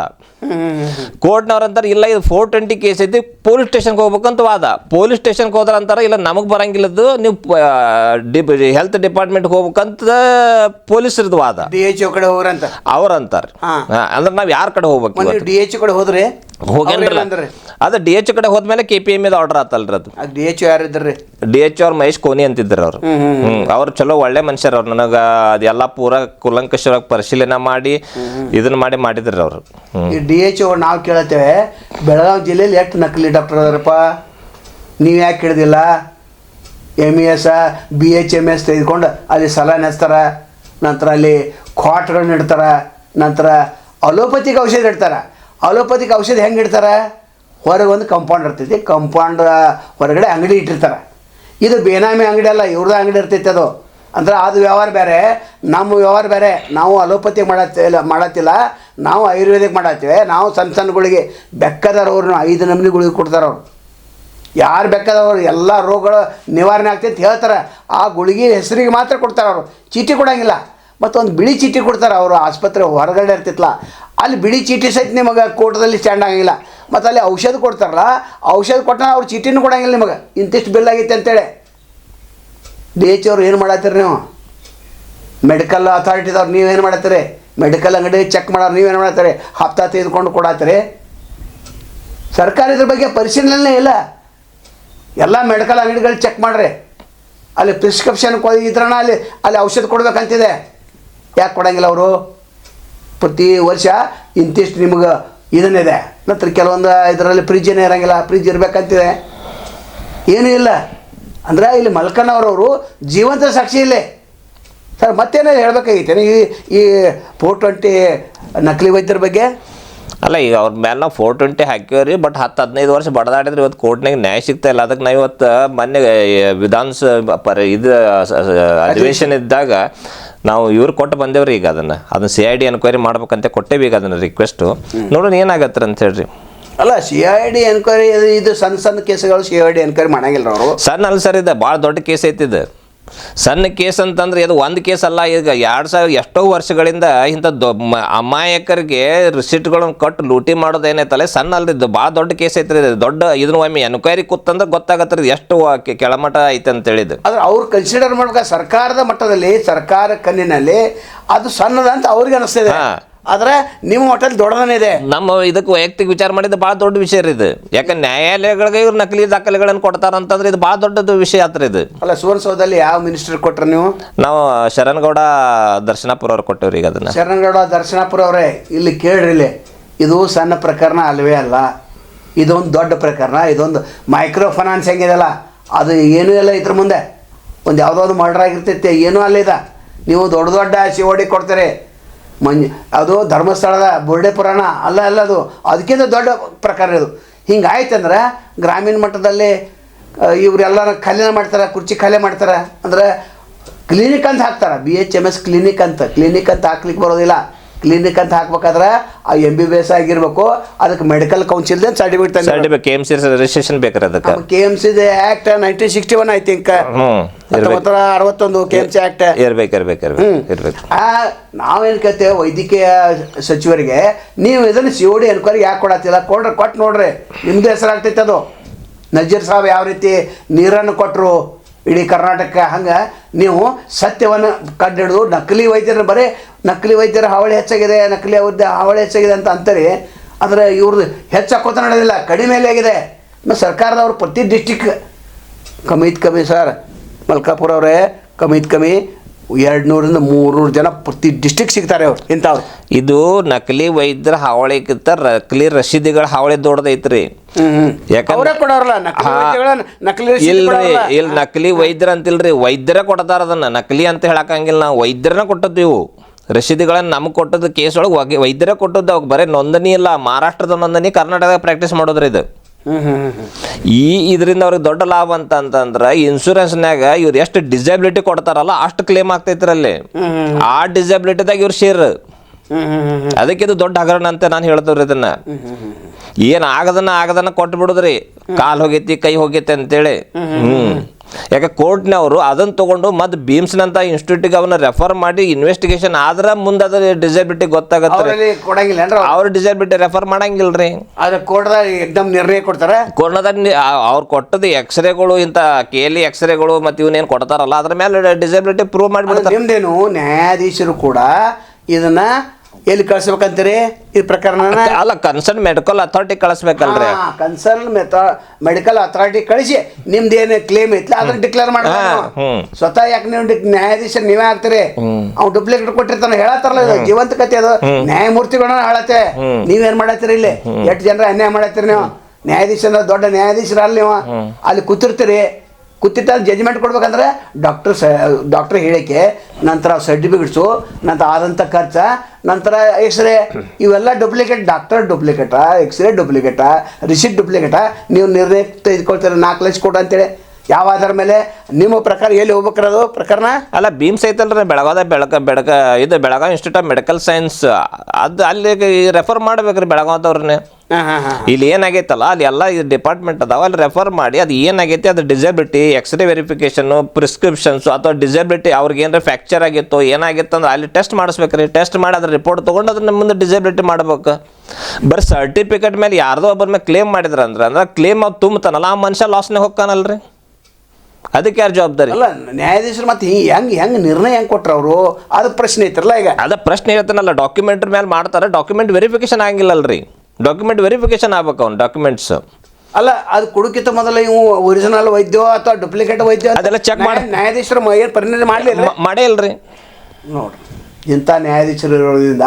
ಕೋರ್ಟ್ನವ್ರು ಅಂತಾರೆ ಇಲ್ಲ ಇದು 420 ಕೇಸ್ ಐತಿ, ಪೊಲೀಸ್ ಸ್ಟೇಷನ್ಗೆ ಹೋಗ್ಬೇಕು ಅಂತ ವಾದ. ಪೊಲೀಸ್ ಸ್ಟೇಷನ್ಗೆ ಹೋದ್ರ ಅಂತಾರೆ ಇಲ್ಲ ನಮಗೆ ಬರಂಗಿಲ್ಲದ್ದು, ನೀವು ಹೆಲ್ತ್ ಡಿಪಾರ್ಟ್ಮೆಂಟ್ಗೆ ಹೋಗ್ಬೇಕಂತ ಪೊಲೀಸರದ್ದು ವಾದ. DHO ಕಡೆ ಹೋಗ್ರಂತ ಅವ್ರಂತಾರೆ. ಅಂದ್ರೆ ನಾವ್ ಯಾರ ಕಡೆ ಹೋಗ್ಬೇಕು? DHO ಕಡೆ ಹೋದ್ರೆ ಹೋಗೇನ್ರಲ್ಲ. ಅದು DHO ಕಡೆ ಹೋದ್ಮೇಲೆ KPM ಆರ್ಡರ್ ಆತಲ್ರಿ. ಅದು DHO ಯಾರಿದ್ರಿ? DHO ಅವ್ರು ಮಹೇಶ್ ಕೋನಿ ಅಂತಿದ್ರು ಅವ್ರು. ಅವ್ರು ಚಲೋ ಒಳ್ಳೆ ಮನುಷ್ಯರು. ಅವ್ರು ನನಗ ಅದೆಲ್ಲ ಪೂರಾ ಕುಲಂಕಷವಾಗಿ ಪರಿಶೀಲನೆ ಮಾಡಿ ಇದನ್ನ ಮಾಡಿದ್ರಿ ಅವರು. ಈ DHO ನಾವು ಕೇಳತ್ತೇವೆ, ಬೆಳಗಾವಿ ಜಿಲ್ಲೆಯಲ್ಲಿ ಎಷ್ಟು ನಕಲಿ ಡಾಕ್ಟರ್ ಅದಾರಪ್ಪ, ನೀವು ಯಾಕೆ ಹಿಡ್ದಿಲ್ಲ? MES BHMS ತೆಗೆದುಕೊಂಡು ಅಲ್ಲಿ ಸಲ ನೆಸ್ತಾರ, ನಂತರ ಅಲ್ಲಿ ಕ್ವಾಟ್ಗಳನ್ನ ಇಡ್ತಾರೆ, ನಂತರ ಅಲೋಪತಿಕ್ ಔಷಧಿ ಇಡ್ತಾರೆ. ಅಲೋಪತಿಕ್ ಔಷಧಿ ಹೆಂಗೆ ಇಡ್ತಾರೆ? ಹೊರಗೆ ಒಂದು ಕಂಪೌಂಡ್ ಇರ್ತೈತಿ, ಕಂಪೌಂಡ್ ಹೊರಗಡೆ ಅಂಗಡಿ ಇಟ್ಟಿರ್ತಾರೆ. ಇದು ಬೇನಾಮಿ ಅಂಗಡಿ ಅಲ್ಲ, ಇವ್ರದ್ದು ಅಂಗಡಿ ಇರ್ತೈತಿ. ಅದು ಅಂದ್ರೆ ಅದು ವ್ಯವಹಾರ ಬೇರೆ, ನಮ್ಮ ವ್ಯವಹಾರ ಬೇರೆ. ನಾವು ಅಲೋಪತಿ ಮಾಡತ್ತಿಲ್ಲ, ನಾವು ಆಯುರ್ವೇದಿಕ್ ಮಾಡತ್ತೀವಿ. ನಾವು ಸಣ್ಣಗಳಿಗೆ ಬೆಕ್ಕದವ್ರನ್ನ 5 ನಮೂನಿ ಗುಳಿಗೆ ಕೊಡ್ತಾರೆ ಅವ್ರು. ಯಾರು ಬೇಕಾದವರು ಎಲ್ಲ ರೋಗಗಳು ನಿವಾರಣೆ ಆಗ್ತೈತೆ ಹೇಳ್ತಾರೆ. ಆ ಗುಳಿಗೆ ಹೆಸರಿಗೆ ಮಾತ್ರ ಕೊಡ್ತಾರೆ ಅವರು, ಚೀಟಿ ಕೊಡೋಂಗಿಲ್ಲ. ಮತ್ತು ಒಂದು ಬಿಳಿ ಚೀಟಿ ಕೊಡ್ತಾರೆ ಅವರು. ಆಸ್ಪತ್ರೆ ಹೊರಗಡೆ ಇರ್ತಿತ್ತಲ್ಲ, ಅಲ್ಲಿ ಬಿಳಿ ಚೀಟಿ ಸಹಿತ ನಿಮಗೆ ಕೋರ್ಟದಲ್ಲಿ ಸ್ಟ್ಯಾಂಡ್ ಆಗಂಗಿಲ್ಲ. ಮತ್ತು ಅಲ್ಲಿ ಔಷಧ ಕೊಡ್ತಾರಲ್ಲ, ಔಷಧ ಕೊಟ್ಟಾಗ ಅವ್ರು ಚೀಟಿನೂ ಕೊಡೋಂಗಿಲ್ಲ ನಿಮಗೆ, ಇಂತಿಷ್ಟು ಬಿಲ್ ಆಗೈತೆ ಅಂತೇಳಿ. DHO ಅವ್ರು ಏನು ಮಾಡತ್ತೀರಿ ನೀವು? ಮೆಡಿಕಲ್ ಅಥಾರಿಟಿದವ್ರು ನೀವೇನು ಮಾಡತ್ತೀರಿ? ಮೆಡಿಕಲ್ ಅಂಗಡಿ ಚೆಕ್ ಮಾಡೋರು ನೀವೇನು ಮಾಡತ್ತೀರಿ? ಹಪ್ತಾ ತೆಗೆದುಕೊಂಡು ಕೊಡತ್ತೀರಿ? ಸರ್ಕಾರ ಇದ್ರ ಬಗ್ಗೆ ಪರಿಶೀಲನೆ ಇಲ್ಲ. ಎಲ್ಲ ಮೆಡಿಕಲ್ ಅಂಗಡಿಗಳು ಚೆಕ್ ಮಾಡ್ರಿ, ಅಲ್ಲಿ ಪ್ರಿಸ್ಕ್ರಿಪ್ಷನ್ ಇದ್ರಣ ಅಲ್ಲಿ ಔಷಧ ಕೊಡ್ಬೇಕಂತಿದೆ. ಯಾಕೆ ಕೊಡಂಗಿಲ್ಲ ಅವರು? ಪ್ರತಿ ವರ್ಷ ಇಂತಿಷ್ಟು ನಿಮ್ಗೆ ಇದನ್ನಿದೆ, ನಂತರ ಕೆಲವೊಂದು ಇದರಲ್ಲಿ ಫ್ರಿಜ್ಜೇನೇ ಇರೋಂಗಿಲ್ಲ, ಫ್ರಿಜ್ ಇರಬೇಕಂತಿದೆ, ಏನೂ ಇಲ್ಲ. ಅಂದ್ರೆ ಇಲ್ಲಿ ಮಲ್ಕಣ್ಣವ್ರವರು ಜೀವಂತ ಸಾಕ್ಷಿ ಇಲ್ಲೇ ಸರ್. ಮತ್ತೇನೋ ಹೇಳ್ಬೇಕಾಗಿತ್ತೇನೆ ಈ 420 ನಕಲಿ ವೈದ್ಯರ ಬಗ್ಗೆ? ಅಲ್ಲ, ಈಗ ಅವ್ರ ಮೇಲೆ ನಾವು 420 ಹಾಕಿವ್ರಿ, ಬಟ್ 10-15 ವರ್ಷ ಬಡದಾಡಿದ್ರೆ ಇವತ್ತು ಕೋರ್ಟ್ನಾಗ ನ್ಯಾಯ ಸಿಗ್ತಾ ಇಲ್ಲ. ಅದಕ್ಕೆ ನಾವು ಇವತ್ತು ಮೊನ್ನೆ ಅಧಿವೇಶನ ಇದ್ದಾಗ ನಾವು ಇವ್ರು ಕೊಟ್ಟು ಬಂದೇವ್ರಿ. ಈಗ ಅದನ್ನು CID ಎನ್ಕ್ವೈರಿ ಮಾಡ್ಬೇಕಂತ ಕೊಟ್ಟೇವಿ. ಈಗ ಅದನ್ನು ರಿಕ್ವೆಸ್ಟು ನೋಡೋಣ ಏನಾಗತ್ತೆ ಅಂತ ಹೇಳ್ರಿ. ಅಲ್ಲ, CID ಎನ್ಕ್ವೈರಿ ಇದು ಸಣ್ಣ ಕೇಸುಗಳು CID ಎನ್ಕ್ವೈರಿ ಮಾಡಂಗಿಲ್ಲ ಅವರು. ಸಣ್ಣ ಅಲ್ಲ ಸರ್, ಇದು ಭಾಳ ದೊಡ್ಡ ಕೇಸ್ ಐತಿದು. ಸಣ್ಣ ಕೇಸ್ ಅಂತಂದ್ರೆ ಇದು ಒಂದು ಕೇಸ್ ಅಲ್ಲ. ಈಗ 2000 ಎಷ್ಟೋ ವರ್ಷಗಳಿಂದ ಇಂಥ ಅಮಾಯಕರಿಗೆ ರಿಸಿಟ್ಗಳನ್ನು ಕೊಟ್ಟು ಲೂಟಿ ಮಾಡೋದು ಏನೈತಲ್ಲ, ಸಣ್ಣ ಅಲ್ರಿದ್ದು ಭಾಳ ದೊಡ್ಡ ಕೇಸ್ ಐತ್ರಿ. ದೊಡ್ಡ ಇದನ್ನ ಒಮ್ಮೆ ಎನ್ಕ್ವೈರಿ ಕೂತಂದ್ರೆ ಗೊತ್ತಾಗತ್ತೆ ಎಷ್ಟು ಕೆಳಮಟ್ಟ ಐತೆ ಅಂತೇಳಿದ್ದು. ಆದ್ರೆ ಅವ್ರು ಕನ್ಸಿಡರ್ ಮಾಡ್ಬೇಕು, ಸರ್ಕಾರದ ಮಟ್ಟದಲ್ಲಿ ಸರ್ಕಾರ ಕಣ್ಣಿನಲ್ಲಿ ಅದು ಸಣ್ಣದ ಅಂತ ಅವ್ರಿಗೆ ಅನಿಸ್ತದೆ. ಆದ್ರೆ ನಿಮ್ಮ ಹೋಟೆಲ್ ದೊಡ್ಡದನೇ ಇದೆ. ನಮ್ಮ ಇದಕ್ಕೆ ವೈಯಕ್ತಿಕ ವಿಚಾರ ಮಾಡಿದ್ದು ಭಾಳ ದೊಡ್ಡ ವಿಷಯ ರೀ ಇದು. ಯಾಕಂದ್ರೆ ನ್ಯಾಯಾಲಯಗಳಿಗೆ ಇವ್ರು ನಕಲಿ ದಾಖಲೆಗಳನ್ನು ಕೊಡ್ತಾರಂತಂದ್ರೆ ಇದು ಭಾಳ ದೊಡ್ಡದು ವಿಷಯ ಆತ್ರ ಇದು. ಅಲ್ಲ, ಸುವರ್ಣಸೌಧದಲ್ಲಿ ಯಾವ ಮಿನಿಸ್ಟರ್ ಕೊಟ್ರ ನೀವು? ನಾವು ಶರಣ್ಗೌಡ ದರ್ಶನಾಪುರ ಅವ್ರು ಕೊಟ್ಟೇವ್ರಿ. ಈಗ ಅದನ್ನ ಶರಣ್ಗೌಡ ದರ್ಶನಾಪುರ ಅವರೇ ಇಲ್ಲಿ ಕೇಳ್ರಿ, ಇಲ್ಲಿ ಇದು ಸಣ್ಣ ಪ್ರಕರಣ ಅಲ್ವೇ ಅಲ್ಲ, ಇದೊಂದು ದೊಡ್ಡ ಪ್ರಕರಣ. ಇದೊಂದು ಮೈಕ್ರೋ ಫೈನಾನ್ಸ್ ಹೆಂಗಿದೆಲ್ಲ ಅದು ಏನೂ ಇಲ್ಲ. ಇದ್ರ ಮುಂದೆ ಒಂದು ಯಾವುದೋ ಮರ್ಡರ್ ಆಗಿರ್ತೈತೆ, ಏನೂ ಅಲ್ಲಿದ. ನೀವು ದೊಡ್ಡ ದೊಡ್ಡ COD ಕೊಡ್ತೀರಿ. ಅದು ಧರ್ಮಸ್ಥಳದ ಬುರ್ಡೆ ಪುರಾಣ ಅಲ್ಲ ಅದು, ಅದಕ್ಕಿಂತ ದೊಡ್ಡ ಪ್ರಕಾರ ಇದು. ಹಿಂಗಾಯ್ತಂದ್ರೆ ಗ್ರಾಮೀಣ ಮಟ್ಟದಲ್ಲಿ ಇವರೆಲ್ಲ ಖಾಲಿನ ಮಾಡ್ತಾರೆ, ಕುರ್ಚಿ ಖಾಲಿ ಮಾಡ್ತಾರೆ. ಅಂದ್ರೆ ಕ್ಲಿನಿಕ್ ಅಂತ ಹಾಕ್ತಾರೆ, BHMS ಕ್ಲಿನಿಕ್ ಅಂತ ಹಾಕ್ಲಿಕ್ಕೆ ಬರೋದಿಲ್ಲ. ಕ್ಲಿನಿಕ್ ಅಂತ ಹಾಕ್ಬೇಕಾದ್ರೆ ಆ MBBS ಆಗಿರ್ಬೇಕು, ಅದಕ್ಕೆ medical council certificate KMC registration ಬೇಕಾರೆ. ಅದಕ್ಕೆ KMC act 1961 I think 1961 KMC act ಇರ್ಬೇಕು. ನಾವೇನು ಕೇಳ್ತೇವೆ ವೈದ್ಯಕೀಯ ಸಚಿವರಿಗೆ, ನೀವು ಇದನ್ನು COD ಎನ್ಕ್ವೈರಿ ಯಾಕೆ ಕೊಡತ್ತಿಲ್ಲ? ಕೊಟ್ಟು ನೋಡ್ರಿ, ನಿಮ್ದು ಹೆಸರಾಗ್ತೈತೆ. ಅದು ನಜೀರ್ ಸಾಬ್ ಯಾವ ರೀತಿ ನೀರನ್ನು ಕೊಟ್ಟರು ಇಡೀ ಕರ್ನಾಟಕಕ್ಕೆ, ಹಂಗೆ ನೀವು ಸತ್ಯವನ್ನು ಕಂಡುಹಿಡಿದು ನಕಲಿ ವೈದ್ಯರ ಬರೀ ನಕಲಿ ವೈದ್ಯರ ಹಾವಳಿ ಹೆಚ್ಚಾಗಿದೆ, ನಕಲಿ ಹಾವಳಿ ಹೆಚ್ಚಾಗಿದೆ ಅಂತ ಅಂತಾರೆ. ಆದರೆ ಇವ್ರದ್ದು ಹೆಚ್ಚಾಕೋತ ನಡೆದಿಲ್ಲ, ಕಡಿಮೆ ಆಗಿದೆ. ಸರ್ಕಾರದವ್ರು ಪ್ರತಿ ಡಿಸ್ಟಿಕ್ ಕಮ್ಮಿ ಸರ್ ಮಲ್ಕಾಪುರ ಅವರೇ, ಕಮ್ಮಿ 200ರಿಂದ 300 ಜನ ಪ್ರತಿ ಡಿಸ್ಟಿಕ್ ಸಿಗ್ತಾರೆ ಅವ್ರು ಇಂಥವ್ರು. ಇದು ನಕಲಿ ವೈದ್ಯರ ಹಾವಳಿಗಿಂತ ನಕಲಿ ರಶೀದಿಗಳ ಹಾವಳಿ ದೊಡ್ಡದೈತ್ರಿ. ಇಲ್ಲಿ ನಕಲಿ ವೈದ್ಯರ ಅಂತಿಲ್ರಿ, ವೈದ್ಯರ ಕೊಡ್ತಾರ. ಅದನ್ನ ನಕಲಿ ಅಂತ ಹೇಳಕ್ಕಂಗಿಲ್ಲ, ನಾವು ವೈದ್ಯರನ್ನ ಕೊಟ್ಟದ್ದು. ಇವು ರಶೀದಿಗಳನ್ನ ನಮ್ಗೆ ಕೊಟ್ಟದ್ದು ಕೇಸ್ ಒಳಗೆ ವೈದ್ಯರೇ ಕೊಟ್ಟದ್ದು. ಅವಾಗ ಬರೀ ನೋಂದಣಿ ಇಲ್ಲ, ಮಹಾರಾಷ್ಟ್ರದ ನೋಂದಣಿ, ಕರ್ನಾಟಕದಾಗ ಪ್ರಾಕ್ಟೀಸ್ ಮಾಡೋದ್ರಿ ಇದು. ಇದರಿಂದ ಅವ್ರಿಗೆ ದೊಡ್ಡ ಲಾಭ ಅಂತಂದ್ರೆ ಇನ್ಶೂರೆನ್ಸ್ನಾಗ ಇವ್ರು ಎಷ್ಟು ಡಿಸಬಿಲಿಟಿ ಕೊಡ್ತಾರಲ್ಲ ಅಷ್ಟು ಕ್ಲೇಮ್ ಆಗ್ತೈತ್ರಿ ಅಲ್ಲಿ. ಆ ಡಿಸಬಿಲಿಟಿದಾಗ ಇವ್ರು ಶೇರ್. ಅದಕ್ಕೆ ಇದು ದೊಡ್ಡ ಹಗರಣ ಅಂತ ನಾನು ಹೇಳ್ತವ್ರಿ. ಇದನ್ನ ಏನ್ ಆಗದನ್ನ ಕೊಟ್ಟು ಬಿಡುದ್ರಿ, ಕಾಲ್ ಹೋಗೈತಿ ಕೈ ಹೋಗೈತಿ ಅಂತೇಳಿ. ಯಾಕೆ ಕೋರ್ಟ್ನವರು ಅದನ್ನ ತಗೊಂಡು ಮತ್ತೆ BIMSನಂತ ಇನ್ಸ್ಟಿಟ್ಯೂಟ್ಗೆ ಅವನ್ನ ರೆಫರ್ ಮಾಡಿ ಇನ್ವೆಸ್ಟಿಗೇಷನ್ ಆದ್ರ ಮುಂದೆ ಅದ್ರ ಡಿಸಬಿಲಿಟಿ ಗೊತ್ತಾಗತ್ತೆ. ಅವ್ರ ಡಿಸಬಿಲಿಟಿ ರೆಫರ್ ಮಾಡಂಗಿಲ್ರಿ. ಎಕ್ದಮ್ ನಿರ್ಣಯ ಕೊಡ್ತಾರೆ. ಕೊರೋನಾದಾಗ ಅವ್ರು ಕೊಟ್ಟದ್ದು ಎಕ್ಸ್ರೇಗಳು, ಇಂಥ KLE ಎಕ್ಸ್ರೇಗಳು ಮತ್ತೆ ಇವನೇನು ಕೊಡ್ತಾರಲ್ಲ ಅದ್ರ ಮೇಲೆ ಡಿಸಬಿಲಿಟಿ ಪ್ರೂವ್ ಮಾಡಿಬಿಡ್ತಾರೆ. ನಿಮ್ದೇನು ನ್ಯಾಯಾಧೀಶರು ಕೂಡ ಇದನ್ನ ಎಲ್ಲಿ ಕಳಿಸ್ಬೇಕಂತೀರಿ ಈ ಪ್ರಕರಣ? ಅಲ್ಲ, ಕನ್ಸರ್ನ್ ಮೆಡಿಕಲ್ ಅಥಾರಿಟಿ ಕಳಿಸ್ಬೇಕಲ್ರಿ. ಕನ್ಸರ್ನ್ ಮೆಡಿಕಲ್ ಅಥಾರಿಟಿ ಕಳಿಸಿ ನಿಮ್ದೇನು ಕ್ಲೇಮ್ ಐತಿ ಅದನ್ನ ಡಿಕ್ಲೇರ್ ಮಾಡ್ತಾರೆ. ಸ್ವತಃ ಯಾಕೆ ನೀವು ನ್ಯಾಯಾಧೀಶರು ನೀವೇ ಆಗ್ತೀರಿ? ಅವ್ನು ಡುಪ್ಲಿಕೇಟ್ ಕೊಟ್ಟಿರ್ತಾನೆ ಹೇಳತ್ತಾರಲ್ಲ, ಇದು ಜೀವಂತ ಕತೆ. ಅದು ನ್ಯಾಯಮೂರ್ತಿಗಳನ್ನ ಹೇಳತ್ತೆ. ನೀವೇನ್ ಮಾಡತ್ತೀರಿ? ಇಲ್ಲಿ ಎಷ್ಟು ಜನರ ಅನ್ಯಾಯ ಮಾಡತ್ತೀರಿ ನೀವು? ನ್ಯಾಯಾಧೀಶರ ದೊಡ್ಡ ನ್ಯಾಯಾಧೀಶರ ಅಲ್ಲಿ ನೀವು ಅಲ್ಲಿ ಕೂತಿರ್ತೀರಿ. ಕೂತಿಟ್ಟ ಜಜ್ಮೆಂಟ್ ಕೊಡ್ಬೇಕಂದ್ರೆ ಡಾಕ್ಟರ್ ಹೇಳಿಕೆ, ನಂತರ ಸರ್ಟಿಫಿಕೇಟ್ಸು, ನಂತರ ಆದಂಥ ಖರ್ಚ, ನಂತರ ಎಕ್ಸ್ರೇ, ಇವೆಲ್ಲ ಡೂಪ್ಲಿಕೇಟ್. ಡಾಕ್ಟರ್ ಡೂಪ್ಲಿಕೇಟಾ, ಎಕ್ಸ್ರೇ ಡೂಪ್ಲಿಕೇಟಾ, ರಿಸಿಟ್ ಡೂಪ್ಲಿಕೇಟಾ? ನೀವು ನಿರ್ಣಯ ತೆಗೆದುಕೊಳ್ತೀರ 4 ಲಕ್ಷ ಕೊಡು ಅಂತೇಳಿ. ಯಾವ ಆಧಾರ ಮೇಲೆ? ನಿಮ್ಮ ಪ್ರಕಾರ ಎಲ್ಲಿ ಹೋಗ್ಬೇಕ್ರದು ಪ್ರಕರಣ? ಅಲ್ಲ, BIMS ಐತಲ್ರಿ ಇದು Belagavi institute of medical science, ಅದು ಅಲ್ಲಿ ರೆಫರ್ ಮಾಡ್ಬೇಕ್ರಿ ಬೆಳಗಾವದವ್ರನ್ನೇ. ಇಲ್ಲಿ ಏನಾಗೈತಲ್ಲ ಅಲ್ಲಿ ಎಲ್ಲ ಡಿಪಾರ್ಟ್ಮೆಂಟ್ ಅದಾವ, ಅಲ್ಲಿ ರೆಫರ್ ಮಾಡಿ ಅದು ಏನಾಗೈತಿ ಅದು ಡಿಸಬಿಲಿಟಿ, ಎಕ್ಸ್ರೇ ವೆರಿಫಿಕೇಶನು, ಪ್ರಿಸ್ಕ್ರಿಪ್ಷನ್ಸು ಅಥವಾ ಡಿಸಬಿಲಿಟಿ ಅವ್ರಿಗೆ ಏನಾರ ಫ್ರ್ಯಾಕ್ಚರ್ ಆಗಿತ್ತು ಏನಾಗಿತ್ತು ಅಂದ್ರೆ ಅಲ್ಲಿ ಟೆಸ್ಟ್ ಮಾಡಿಸ್ಬೇಕ್ರಿ. ಟೆಸ್ಟ್ ಮಾಡಿ ಅದ್ರ ರಿಪೋರ್ಟ್ ತೊಗೊಂಡು ಅದನ್ನ ಮುಂದೆ ಡಿಸಬಿಲಿಟಿ ಮಾಡ್ಬೇಕು. ಬರೀ ಸರ್ಟಿಫಿಕೇಟ್ ಮೇಲೆ ಯಾರ್ದೋ ಒಬ್ಬರ ಮೇಲೆ ಕ್ಲೇಮ್ ಮಾಡಿದ್ರಂದ್ರೆ ಕ್ಲೇಮ್ ಅವ್ರು ತುಂಬತಾನಲ್ಲ ಆ ಮನುಷ್ಯ ಲಾಸ್ನೇ ಹೋಗ್ತಾನಲ್ರಿ. ಅದಕ್ಕೆ ಯಾರು ಜವಾಬ್ದಾರಿ? ಅಲ್ಲ, ನ್ಯಾಯಾಧೀಶರು ಮತ್ತೆ ಹೆಂಗೆ ನಿರ್ಣಯ ಹೆಂಗೆ ಕೊಟ್ರು ಅವರು? ಅದು ಪ್ರಶ್ನೆ ಐತ್ರಲ್ಲ. ಈಗ ಅದ ಪ್ರಶ್ನೆ ಹೇಳ್ತಾನಲ್ಲ, ಡಾಕ್ಯುಮೆಂಟ್ ಮೇಲೆ ಮಾಡ್ತಾರೆ, ಡಾಕ್ಯುಮೆಂಟ್ ವೆರಿಫಿಕೇಶನ್ ಆಗಿಲ್ಲಲ್ರಿ. ಡಾಕ್ಯುಮೆಂಟ್ ವೆರಿಫಿಕೇಶನ್ ಆಗ್ಬೇಕು ಅವ್ನು ಡಾಕ್ಯುಮೆಂಟ್ಸ್. ಅಲ್ಲ ಅದು ಕೊಡೋಕ್ಕಿಂತ ಮೊದಲ ಇವು ಒರಿಜಿನಲ್ ವೈದ್ಯೋ ಅಥವಾ ಡೂಪ್ಲಿಕೇಟ್ ವೈದ್ಯ ಅದೆಲ್ಲ check ಮಾಡಿ- ನ್ಯಾಯಾಧೀಶರು ಏನು ಪರಿಣಾಮ ಮಾಡಲಿಲ್ಲ ಮಾಡೇ ಇಲ್ರಿ. ನೋಡ್ರಿ ಇಂಥ ನ್ಯಾಯಾಧೀಶರು ಇರೋದ್ರಿಂದ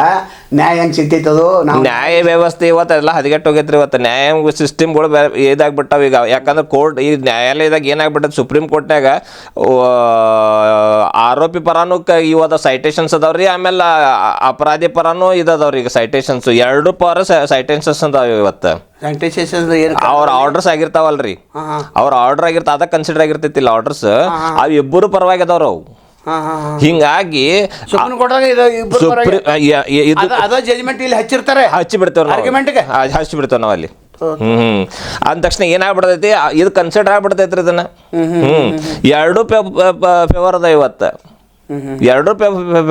ನ್ಯಾಯ ಹೆಂಗೆ ಸಿಗ್ತೈತದು ನಾವು ನ್ಯಾಯ ವ್ಯವಸ್ಥೆ ಇವತ್ತೆಲ್ಲ ಹದಗೆಟ್ಟು ಹೋಗೈತ್ರಿ. ಇವತ್ತು ನ್ಯಾಯ ಸಿಸ್ಟಮ್ಗಳು ಇದಾಗ್ಬಿಟ್ಟಾವ ಈಗ. ಯಾಕಂದ್ರೆ ಕೋರ್ಟ್ ಈ ನ್ಯಾಯಾಲಯದಾಗ ಏನಾಗ್ಬಿಟ್ಟದ, ಸುಪ್ರೀಂ ಕೋರ್ಟ್ನಾಗ ಆರೋಪಿ ಪರಾನು ಇವತ್ತು ಸೈಟೇಷನ್ಸ್ ಅದಾವ್ರಿ, ಆಮೇಲೆ ಅಪರಾಧಿ ಪರಾನು ಇದದವ್ರಿ. ಈಗ ಸೈಟೇಷನ್ಸ್ ಎರಡು ಪರ ಸೈಟೇಷನ್ಸ್ ಅದಾವ ಇವತ್ತು. ಸ್ಯಾನಿಟೈಸೇಷನ್ ಏನು ಅವ್ರ ಆರ್ಡರ್ಸ್ ಆಗಿರ್ತಾವಲ್ರಿ, ಅವ್ರ ಆರ್ಡರ್ ಆಗಿರ್ತಾವ, ಅದ ಕನ್ಸಿಡರ್ ಆಗಿರ್ತೈತಿಲ್ಲ ಆರ್ಡರ್ಸ್. ಅವು ಇಬ್ಬರು ಪರವಾಗಿ ಅದಾವ್ರ ಅವು. ಹಿಂಗಾಗಿ ಸುಪ್ರೀಂ ಕೋರ್ಟ್ದಾಗ ಅದ ಜಜ್ಮೆಂಟ್ ಇಲ್ಲಿ ಹಚ್ಚಿರ್ತಾರೆ, ಹಚ್ಚಿ ಬಿಡ್ತೇವೆ ಆರ್ಗ್ಯುಮೆಂಟ್ಗೆ ಹಚ್ಚಿ ಬಿಡ್ತೇವೆ ನಾವು ಅಲ್ಲಿ. ಅಂದ ತಕ್ಷಣ ಏನಾಗ್ಬಿಡ್ತೈತಿ, ಇದು ಕನ್ಸಿಡರ್ ಆಗ್ಬಿಡ್ತೈತ್ರಿ ಇದನ್ನ. ಎರಡು ಫೇವರ್ ಅದ ಇವತ್ತು, ಎರಡು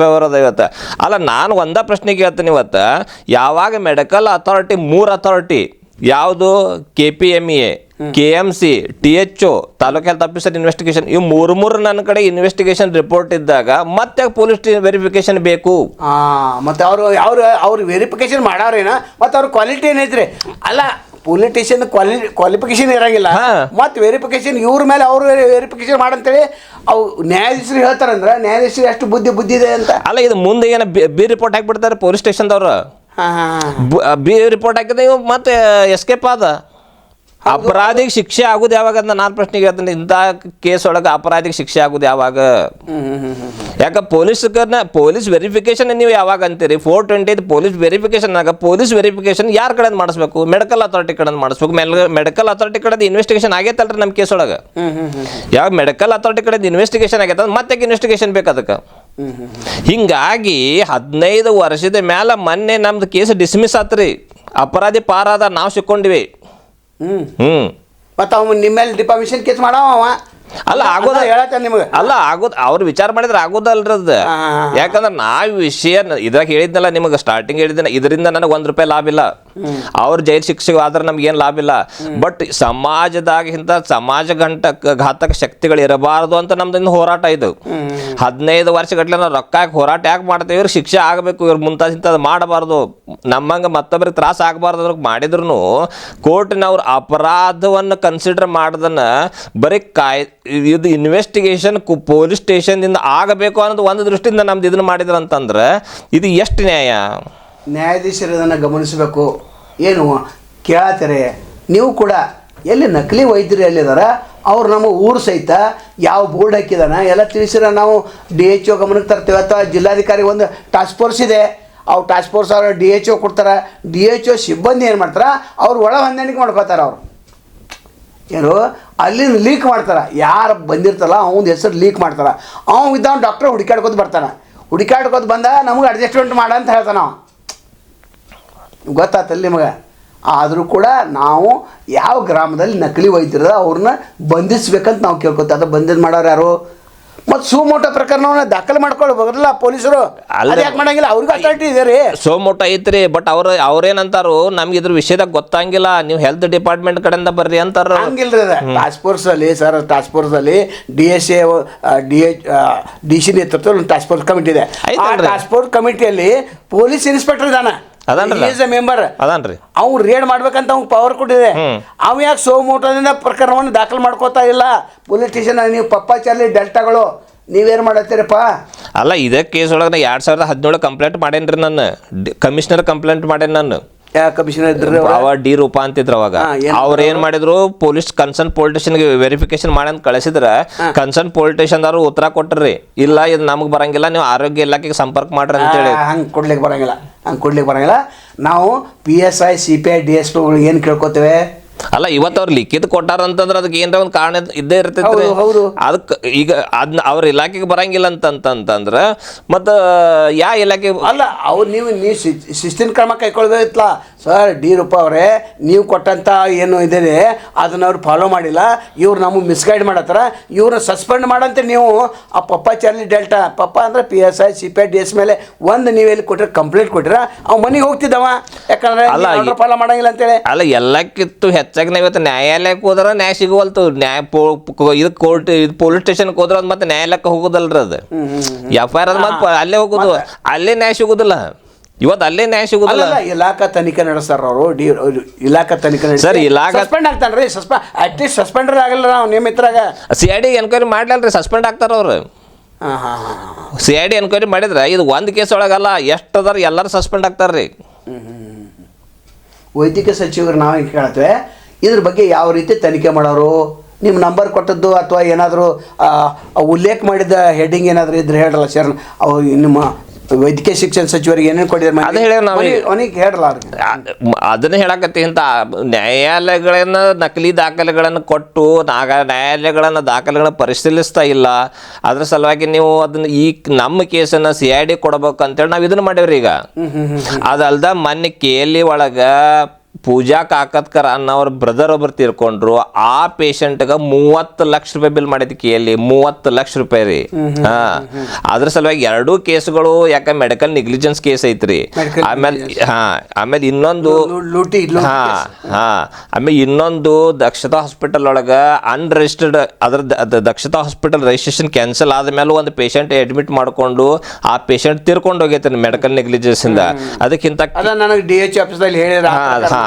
ಫೇವರ್ ಅದ ಇವತ್ತು. ಅಲ್ಲ, ನಾನು ಒಂದ ಪ್ರಶ್ನೆ ಕೇಳ್ತೀನಿ ಇವತ್ತು. ಯಾವಾಗ ಮೆಡಿಕಲ್ ಅಥಾರಿಟಿ 3 ಅಥಾರಿಟಿ ಯಾವುದು, KPME, KMC, THO, taluk health officer investigation, ಇವು ಮೂರು ನನ್ನ ಕಡೆ ಇನ್ವೆಸ್ಟಿಗೇಷನ್ ರಿಪೋರ್ಟ್ ಇದ್ದಾಗ ಮತ್ತೆ ಪೊಲೀಸ್ ವೆರಿಫಿಕೇಶನ್ ಬೇಕು. ಮತ್ತೆ ಅವ್ರು ವೆರಿಫಿಕೇಶನ್ ಮಾಡಾರೇನ, ಮತ್ತೆ ಅವ್ರ ಕ್ವಾಲಿಟಿ ಏನೈತ್ರಿ? ಅಲ್ಲ, ಪೊಲಿಟಿಷಿಯನ್ ಕ್ವಾಲಿಫಿಕೇಶನ್ ಇರಂಗಿಲ್ಲ, ಮತ್ತೆ ವೆರಿಫಿಕೇಶನ್ ಇವ್ರ ಮೇಲೆ ಅವ್ರು ವೆರಿಫಿಕೇಶನ್ ಮಾಡಂತೇಳಿ ಅವು ನ್ಯಾಯಾಧೀಶರು ಹೇಳ್ತಾರಂದ್ರೆ ನ್ಯಾಯಾಧೀಶರು ಎಷ್ಟು ಬುದ್ಧಿ ಇದೆ ಅಂತ. ಅಲ್ಲ, ಇದು ಮುಂದೆ ಏನೋ ಬಿ ರಿಪೋರ್ಟ್ ಹಾಕ್ಬಿಡ್ತಾರೆ ಪೊಲೀಸ್ ಸ್ಟೇಷನ್ದವ್ರು. ಬಿ ರಿಪೋರ್ಟ್ ಹಾಕಿದ್ರೆ ಮತ್ತೆ ಎಸ್ಕೇಪ್ ಆದ. ಅಪರಾಧಿಗೆ ಶಿಕ್ಷೆ ಆಗುದು ಯಾವಾಗ ಅಂತ ನಾನು ಪ್ರಶ್ನೆ ಕೇಳ್ತೀನಿ. ಇಂಥ ಕೇಸ್ ಒಳಗೆ ಅಪರಾಧಿಗೆ ಶಿಕ್ಷೆ ಆಗುದು ಯಾವಾಗ? ಯಾಕೆ ಪೊಲೀಸ್ ವೆರಿಫಿಕೇಶನ್ ನೀವು ಯಾವಾಗ ಅಂತೀರಿ? 420 ಪೊಲೀಸ್ ವೆರಿಫಿಕೇಶನ್ ಪೊಲೀಸ್ ವೆರಿಫಿಕೇಶನ್ ಯಾರ ಕಡೆಯಿಂದ ಮಾಡಿಸ್ಬೇಕು? ಮೆಡಿಕಲ್ ಅಥಾರಿಟಿ ಕಡೆಯಿಂದ ಮಾಡಿಸ್ಬೇಕು. ಮೆಡಿಕಲ್ ಅಥಾರಿಟಿ ಕಡೆಯಿಂದ ಇನ್ವೆಸ್ಟಿಗೇಷನ್ ಆಗೈತಲ್ರಿ ನಮ್ಮ ಕೇಸ್ ಒಳಗೆ. ಯಾವಾಗ ಮೆಡಿಕಲ್ ಅಥಾರಿಟಿ ಕಡೆಯಿಂದ ಇನ್ವೆಸ್ಟಿಗೇಷನ್ ಆಗೈತೆ ಮತ್ತೆ ಇನ್ವೆಸ್ಟಿಗೇಷನ್ ಬೇಕು ಅದಕ್ಕೆ. ಹಿಂಗಾಗಿ 15 ವರ್ಷದ ಮೇಲೆ ಮೊನ್ನೆ ನಮ್ದು ಕೇಸ್ ಡಿಸ್ಮಿಸ್ ಆತ್ರಿ. ಅಪರಾಧಿ ಪಾರಾದ, ನಾವು ಸಿಕ್ಕೊಂಡಿವಿ. ಮತ್ತೆ ಅವ ನಿಮ್ಮ ಮೇಲೆ ಡಿಫಾಮೇಷನ್ ಕೇಸ್ ಮಾಡವ. ಅಲ್ಲ ಆಗೋದ ಹೇಳತ್ತ ನಿಮಗೆ. ಅಲ್ಲ ಆಗೋದು, ಅವ್ರು ವಿಚಾರ ಮಾಡಿದ್ರೆ ಆಗೋದಲ್ರದ. ಯಾಕಂದ್ರೆ ನಾವು ವಿಷಯ ಇದ್ರಾಗ ಹೇಳಿದ್ನಲ್ಲ ನಿಮಗೆ, ಸ್ಟಾರ್ಟಿಂಗ್ ಹೇಳಿದ್ನ, ಇದರಿಂದ ನನಗೆ ₹1 ಲಾಭ ಇಲ್ಲ. ಅವ್ರ ಜೈಲು ಶಿಕ್ಷೆಗೆ ಆದ್ರೆ ನಮ್ಗೆ ಏನು ಲಾಭ ಇಲ್ಲ. ಬಟ್ ಸಮಾಜದಾಗಿಂತ ಸಮಾಜ ಘಾತಕ ಶಕ್ತಿಗಳು ಇರಬಾರ್ದು ಅಂತ ನಮ್ದು ಹೋರಾಟ ಇದು. 15 ವರ್ಷಗಟ್ಲೆ ನಾವು ರೊಕ್ಕ ಹೋರಾಟ ಯಾಕೆ ಮಾಡ್ತೇವೆ? ಇವ್ರಿಗೆ ಶಿಕ್ಷೆ ಆಗಬೇಕು, ಇವ್ರು ಇಂಥದ್ದು ಮಾಡಬಾರ್ದು, ನಮ್ಮಂಗೆ ಮತ್ತೊಬ್ಬರಿಗೆ ತ್ರಾಸ ಆಗಬಾರ್ದು ಅದ್ರಿಗೆ ಮಾಡಿದ್ರು ಕೋರ್ಟಿನವ್ರು ಅಪರಾಧವನ್ನು ಕನ್ಸಿಡರ್ ಮಾಡ್ದನ್ನ ಬರೀ ಇದು ಇನ್ವೆಸ್ಟಿಗೇಷನ್ ಪೊಲೀಸ್ ಸ್ಟೇಷನ್ದಿಂದ ಆಗಬೇಕು ಅನ್ನೋದು ಒಂದು ದೃಷ್ಟಿಯಿಂದ ನಮ್ದು ಇದನ್ನು ಮಾಡಿದ್ರು ಅಂತಂದ್ರೆ ಇದು ಎಷ್ಟು ನ್ಯಾಯ? ನ್ಯಾಯಾಧೀಶರು ಇದನ್ನು ಗಮನಿಸಬೇಕು. ಏನು ಕೇಳತ್ತಾರೆ ನೀವು ಕೂಡ, ಎಲ್ಲಿ ನಕಲಿ ವೈದ್ಯರು ಎಲ್ಲಿದಾರ ಅವ್ರು ನಮ್ಮ ಊರು ಸಹಿತ ಯಾವ ಬೋರ್ಡ್ ಹಾಕಿದಾನ ಎಲ್ಲ ತಿಳಿಸಿರ ನಾವು DHO ಗಮನಕ್ಕೆ ತರ್ತೇವೆ. ಅಥವಾ ಜಿಲ್ಲಾಧಿಕಾರಿ ಒಂದು ಟಾಸ್ಕ್ ಫೋರ್ಸ್ ಇದೆ, ಅವ್ರು ಟಾಸ್ಕ್ ಫೋರ್ಸ್ ಅವ್ರು DHO ಕೊಡ್ತಾರೆ. DHO ಸಿಬ್ಬಂದಿ ಏನು ಮಾಡ್ತಾರೆ, ಅವ್ರು ಒಳ ಹೊಂದಾಣಿಕೆ ಮಾಡ್ಕೋತಾರೆ. ಅವರು ಏನು ಅಲ್ಲಿಂದ ಲೀಕ್ ಮಾಡ್ತಾರೆ, ಯಾರು ಬಂದಿರ್ತಲ್ಲ ಅವನ ಹೆಸರು ಲೀಕ್ ಮಾಡ್ತಾರೆ. ಅವ್ನು ಇದ್ದವನು ಡಾಕ್ಟ್ರ್ ಹುಡುಕಾಡ್ಕೋದು ಬರ್ತಾನೆ, ಹುಡುಕಾಡ್ಕೋದು ಬಂದ ನಮಗೆ ಅಡ್ಜಸ್ಟ್ಮೆಂಟ್ ಮಾಡ ಅಂತ ಹೇಳ್ತಾನೆ. ಅವ ಗೊತ್ತಾತಲ್ಲಿ ನಿಮಗೆ. ಆದರೂ ಕೂಡ ನಾವು ಯಾವ ಗ್ರಾಮದಲ್ಲಿ ನಕಲಿ ವೈದ್ಯರದ ಅವ್ರನ್ನ ಬಂಧಿಸ್ಬೇಕಂತ ನಾವು ಕೇಳ್ಕೊತ. ಅದು ಬಂಧಿಸ್ ಮಾಡೋರು ಯಾರು? ಮತ್ತು ಸುಮೋಟೋ ಪ್ರಕರಣವನ್ನ ದಾಖಲೆ ಮಾಡ್ಕೊಳ್ಬೋದಲ್ಲ ಪೊಲೀಸರು. ಅದು ಯಾಕೆ ಮಾಡಂಗಿಲ್ಲ? ಅವ್ರಿಗೂ ಅಥಾರಿಟಿ ಇದೆ ರೀ. ಸೋಮೋಟ ಐತ್ರಿ, ಬಟ್ ಅವ್ರೇನಂತಾರು ನಮ್ಗೆ ಇದ್ರ ವಿಷಯದಾಗ ಗೊತ್ತಾಗಿಲ್ಲ, ನೀವು ಹೆಲ್ತ್ ಡಿಪಾರ್ಟ್ಮೆಂಟ್ ಕಡೆಯಿಂದ ಬರ್ರಿ ಅಂತಾರ. ಹಂಗಿಲ್ರಿ ಅದ ಟಾಸ್ಕ್ ಫೋರ್ಸಲ್ಲಿ ಸರ್, ಟಾಸ್ಕ್ ಫೋರ್ಸಲ್ಲಿ DC ನೇತೃತ್ವ ಒಂದು ಟಾಸ್ಕ್ ಫೋರ್ಸ್ ಕಮಿಟಿ ಇದೆ. ಆ ಟಾಸ್ಕ್ ಫೋರ್ಸ್ ಕಮಿಟಿಯಲ್ಲಿ ಪೊಲೀಸ್ ಇನ್ಸ್ಪೆಕ್ಟರ್ ಇದಾನ, ಮೆಂಬರ್ ಅದನ್ರಿ. ಅವ್ನು ರೇಡ್ ಮಾಡ್ಬೇಕಂತ ಅವ್ನು ಪವರ್ ಕೊಟ್ಟಿದೆ. ಅವ್ ಯಾಕೆ ಸೋಮೋಟದಿಂದ ಪ್ರಕರಣವನ್ನು ದಾಖಲು ಮಾಡ್ಕೋತಾ ಇಲ್ಲ? ಪೊಲೀಸ್ ಸ್ಟೇಷನ್ ನೀವು ಪಪ್ಪಾಚಾರ್ಲಿ ಡೆಲ್ಟಾಗಳು ನೀವೇನು ಮಾಡತ್ತೀರಪ್ಪ? ಅಲ್ಲ, ಇದೇ ಕೇಸ್ ಒಳಗೆ 2017 ಕಂಪ್ಲೇಂಟ್ ಮಾಡೇನ್ರಿ ನಾನು, ಕಮಿಷನರ್ ಕಂಪ್ಲೇಂಟ್ ಮಾಡೇನಿ ನಾನು. ಕಮಿಷನರ್ ಇದ್ರು ಅವ ಡಿ ರೂಪಾ ಅಂತಿದ್ರು ಅವಾಗ. ಅವ್ರು ಏನ್ ಮಾಡಿದ್ರು, ಪೊಲೀಸ್ ಕನ್ಸರ್ನ್ ಪೊಲಿಟಿಷನ್ಗೆ ವೆರಿಫಿಕೇಶನ್ ಮಾಡಂತ ಕಳಿಸಿದ್ರೆ ಕನ್ಸರ್ನ್ ಪೊಲಿಟಿಷನ್ದವ್ರು ಉತ್ತರ ಕೊಟ್ಟರಿ, ಇಲ್ಲ ಇದು ನಮ್ಗೆ ಬರಂಗಿಲ್ಲ, ನೀವು ಆರೋಗ್ಯ ಇಲಾಖೆಗೆ ಸಂಪರ್ಕ ಮಾಡ್ರಿ ಅಂತೇಳಿ. ಹಂಗೆ ಕೊಡ್ಲಿಕ್ಕೆ ಬರಂಗಿಲ್ಲ. ನಾವು PSI, CPI, DSP ಏನು ಕೇಳ್ಕೊತೇವೆ? ಅಲ್ಲ, ಇವತ್ತು ಅವ್ರು ಲಿಖಿತ ಕೊಟ್ಟಾರ ಅಂತಂದ್ರೆ ಅದಕ್ಕೆ ಏನಾರ ಒಂದು ಕಾರಣ ಇದ್ದೇ ಇರ್ತೈತ್ರಿ. ಅದಕ್ಕೆ ಈಗ ಅದನ್ನ ಅವ್ರ ಇಲಾಖೆಗೆ ಬರಂಗಿಲ್ಲ ಅಂತಂದ್ರೆ ಮತ್ತೆ ಯಾ ಇಲಾಖೆ? ಅಲ್ಲ, ಅವ್ರು ನೀವು ಶಿಸ್ತಿನ ಕ್ರಮ ಕೈಗೊಳ್ಬೇಕಿತ್ತಲ್ಲ ಸರ್. ಡಿ ರೂಪಾ ಅವರೇ, ನೀವು ಕೊಟ್ಟಂತ ಏನು ಇದೆ ಅದನ್ನ ಅವ್ರು ಫಾಲೋ ಮಾಡಿಲ್ಲ, ಇವ್ರು ನಮಗೆ ಮಿಸ್ಗೈಡ್ ಮಾಡತ್ತಾರ, ಇವ್ರನ್ನ ಸಸ್ಪೆಂಡ್ ಮಾಡಂತೆ ನೀವು. ಆ ಪಪ್ಪಾಚಾರ್ಲಿ ಡೆಲ್ಟಾ ಪಪ್ಪ ಅಂದ್ರೆ PSI, CPI, DS ಮೇಲೆ ಒಂದು ನೀವೆಲ್ಲಿ ಕೊಟ್ಟಿರ ಕಂಪ್ಲೇಂಟ್ ಕೊಟ್ಟಿರ ಅವ್ ಮನೆಗೆ ಹೋಗ್ತಿದ್ದವ, ಯಾಕಂದ್ರೆ ಫಾಲೋ ಮಾಡಂಗಿಲ್ಲ ಅಂತೇಳಿ. ಅಲ್ಲ, ಎಲ್ಲಕ್ಕಿತ್ತು ಹೆಚ್ಚಾಗಿ ನಾವು ಇವತ್ತು ನ್ಯಾಯಾಲಯಕ್ಕೆ ಹೋದ್ರೆ ನ್ಯಾಯ ಸಿಗುವಲ್ತು. ಇದು ಕೋರ್ಟ್, ಇದು ಪೊಲೀಸ್ ಸ್ಟೇಷನ್ಗೆ ಹೋದ್ರೆ ಮತ್ತೆ ನ್ಯಾಯಾಲಯಕ್ಕೆ ಹೋಗೋದಲ್ರಿ. ಅದು FIR ಅದು ಮತ್ತೆ ಅಲ್ಲೇ ಹೋಗೋದು, ಅಲ್ಲೇ ನ್ಯಾಯ ಸಿಗೋದಿಲ್ಲ. ಇವತ್ತು ಅಲ್ಲೇ ನ್ಯಾಯ ಸಿಗುದಿಲ್ಲ. ಅಲ್ಲ ಇಲಾಖಾ ತನಿಖೆ ನಡೆಸ್ತಾರ ಅವರು ಇಲಾಖಾ ತನಿಖೆ ಸರ್, ಸಸ್ಪೆಂಡ್ ಆಗ್ತಾನ್ರಿ. ಅಟ್ಲೀಸ್ಟ್ ಸಸ್ಪೆಂಡರ್ ಆಗಲ್ಲ ನಾವು ನಿಯಮಿತರಾಗ. CID ಎನ್ಕ್ವೈರಿ ಮಾಡ್ಲಲ್ರಿ, ಸಸ್ಪೆಂಡ್ ಆಗ್ತಾರ ಅವ್ರು. CID ಎನ್ಕ್ವೈರಿ ಮಾಡಿದ್ರೆ ಇದು ಒಂದು ಕೇಸ್ ಒಳಗಲ್ಲ, ಎಷ್ಟು ಅದಾರ ಎಲ್ಲರೂ ಸಸ್ಪೆಂಡ್ ಆಗ್ತಾರ್ರಿ. ವೈದ್ಯಕೀಯ ಸಚಿವರು ನಾವು ಈಗ ಕೇಳ್ತೇವೆ, ಇದ್ರ ಬಗ್ಗೆ ಯಾವ ರೀತಿ ತನಿಖೆ ಮಾಡೋರು, ನಿಮ್ಮ ನಂಬರ್ ಕೊಟ್ಟದ್ದು ಅಥವಾ ಏನಾದರೂ ಉಲ್ಲೇಖ ಮಾಡಿದ ಹೆಡ್ಡಿಂಗ್ ಏನಾದರೂ ಇದ್ರೆ ಹೇಳಲ್ಲ ಸರ್. ಅವು ನಿಮ್ಮ ವೈದ್ಯಕೀಯ ಶಿಕ್ಷಣ ಸಚಿವರಿಗೆ ಏನೇನು ಕೊಟ್ಟಿದ್ದಾರೆ ಅದು ಹೇಳಿ ನಾವು ಅವನಿಗೆ ಹೇಳಲ್ಲ ಅವ್ರಿಗೆ. ಅದನ್ನ ಹೇಳಕತ್ತಿ ಅಂತ ನ್ಯಾಯಾಲಯಗಳನ್ನ ನಕಲಿ ದಾಖಲೆಗಳನ್ನು ಕೊಟ್ಟು ನ್ಯಾಯಾಲಯಗಳನ್ನ ದಾಖಲೆಗಳನ್ನ ಪರಿಶೀಲಿಸ್ತಾ ಇಲ್ಲ. ಅದ್ರ ಸಲುವಾಗಿ ನೀವು ಅದನ್ನ ಈ ನಮ್ಮ ಕೇಸನ್ನು CID ಕೊಡಬೇಕು ಅಂತೇಳಿ ನಾವು ಇದನ್ನ ಮಾಡೇವ್ರಿ. ಈಗ ಅದಲ್ದ ಮೊನ್ನೆ KLE ಒಳಗೆ ಪೂಜಾ ಕಾಕತ್ಕರ್ ಅನ್ನೋರ ಬ್ರದರ್ ಒಬ್ರು ತೀರ್ಕೊಂಡ್ರು. ಆ ಪೇಷಂಟ್ಗೆ 30 ಲಕ್ಷ ರೂಪಾಯಿ ಬಿಲ್ ಮಾಡಿದ್ KLE, 30 ಲಕ್ಷ ರೂಪಾಯಿ ರೀ. ಅದ್ರ ಸಲುವಾಗಿ ಎರಡೂ ಕೇಸ್ಗಳು ಯಾಕೆ ಮೆಡಿಕಲ್ ನೆಗ್ಲಿಜೆನ್ಸ್ ಕೇಸ್ ಐತ್ರಿ. ಆಮೇಲೆ ಇನ್ನೊಂದು ಆಮೇಲೆ ಇನ್ನೊಂದು ದಕ್ಷತಾ ಹಾಸ್ಪಿಟಲ್ ಒಳಗೆ ಅನ್ರಿಜಿಸ್ಟರ್ಡ್ ಅದ್ರ ದಕ್ಷತಾ ಹಾಸ್ಪಿಟಲ್ ರಿಜಿಸ್ಟ್ರೇಷನ್ ಕ್ಯಾನ್ಸಲ್ ಆದ್ಮೇಲೆ ಒಂದು ಪೇಷಂಟ್ ಅಡ್ಮಿಟ್ ಮಾಡ್ಕೊಂಡು ಆ ಪೇಷಂಟ್ ತೀರ್ಕೊಂಡು ಹೋಗೈತೆ ಮೆಡಿಕಲ್ ನೆಗ್ಲಿಜೆನ್ಸ್ ಇಂದ. ಅದಕ್ಕಿಂತ ನನಗೆ DH ಆಫೀಸಲ್ಲಿ ಹೇಳಿರ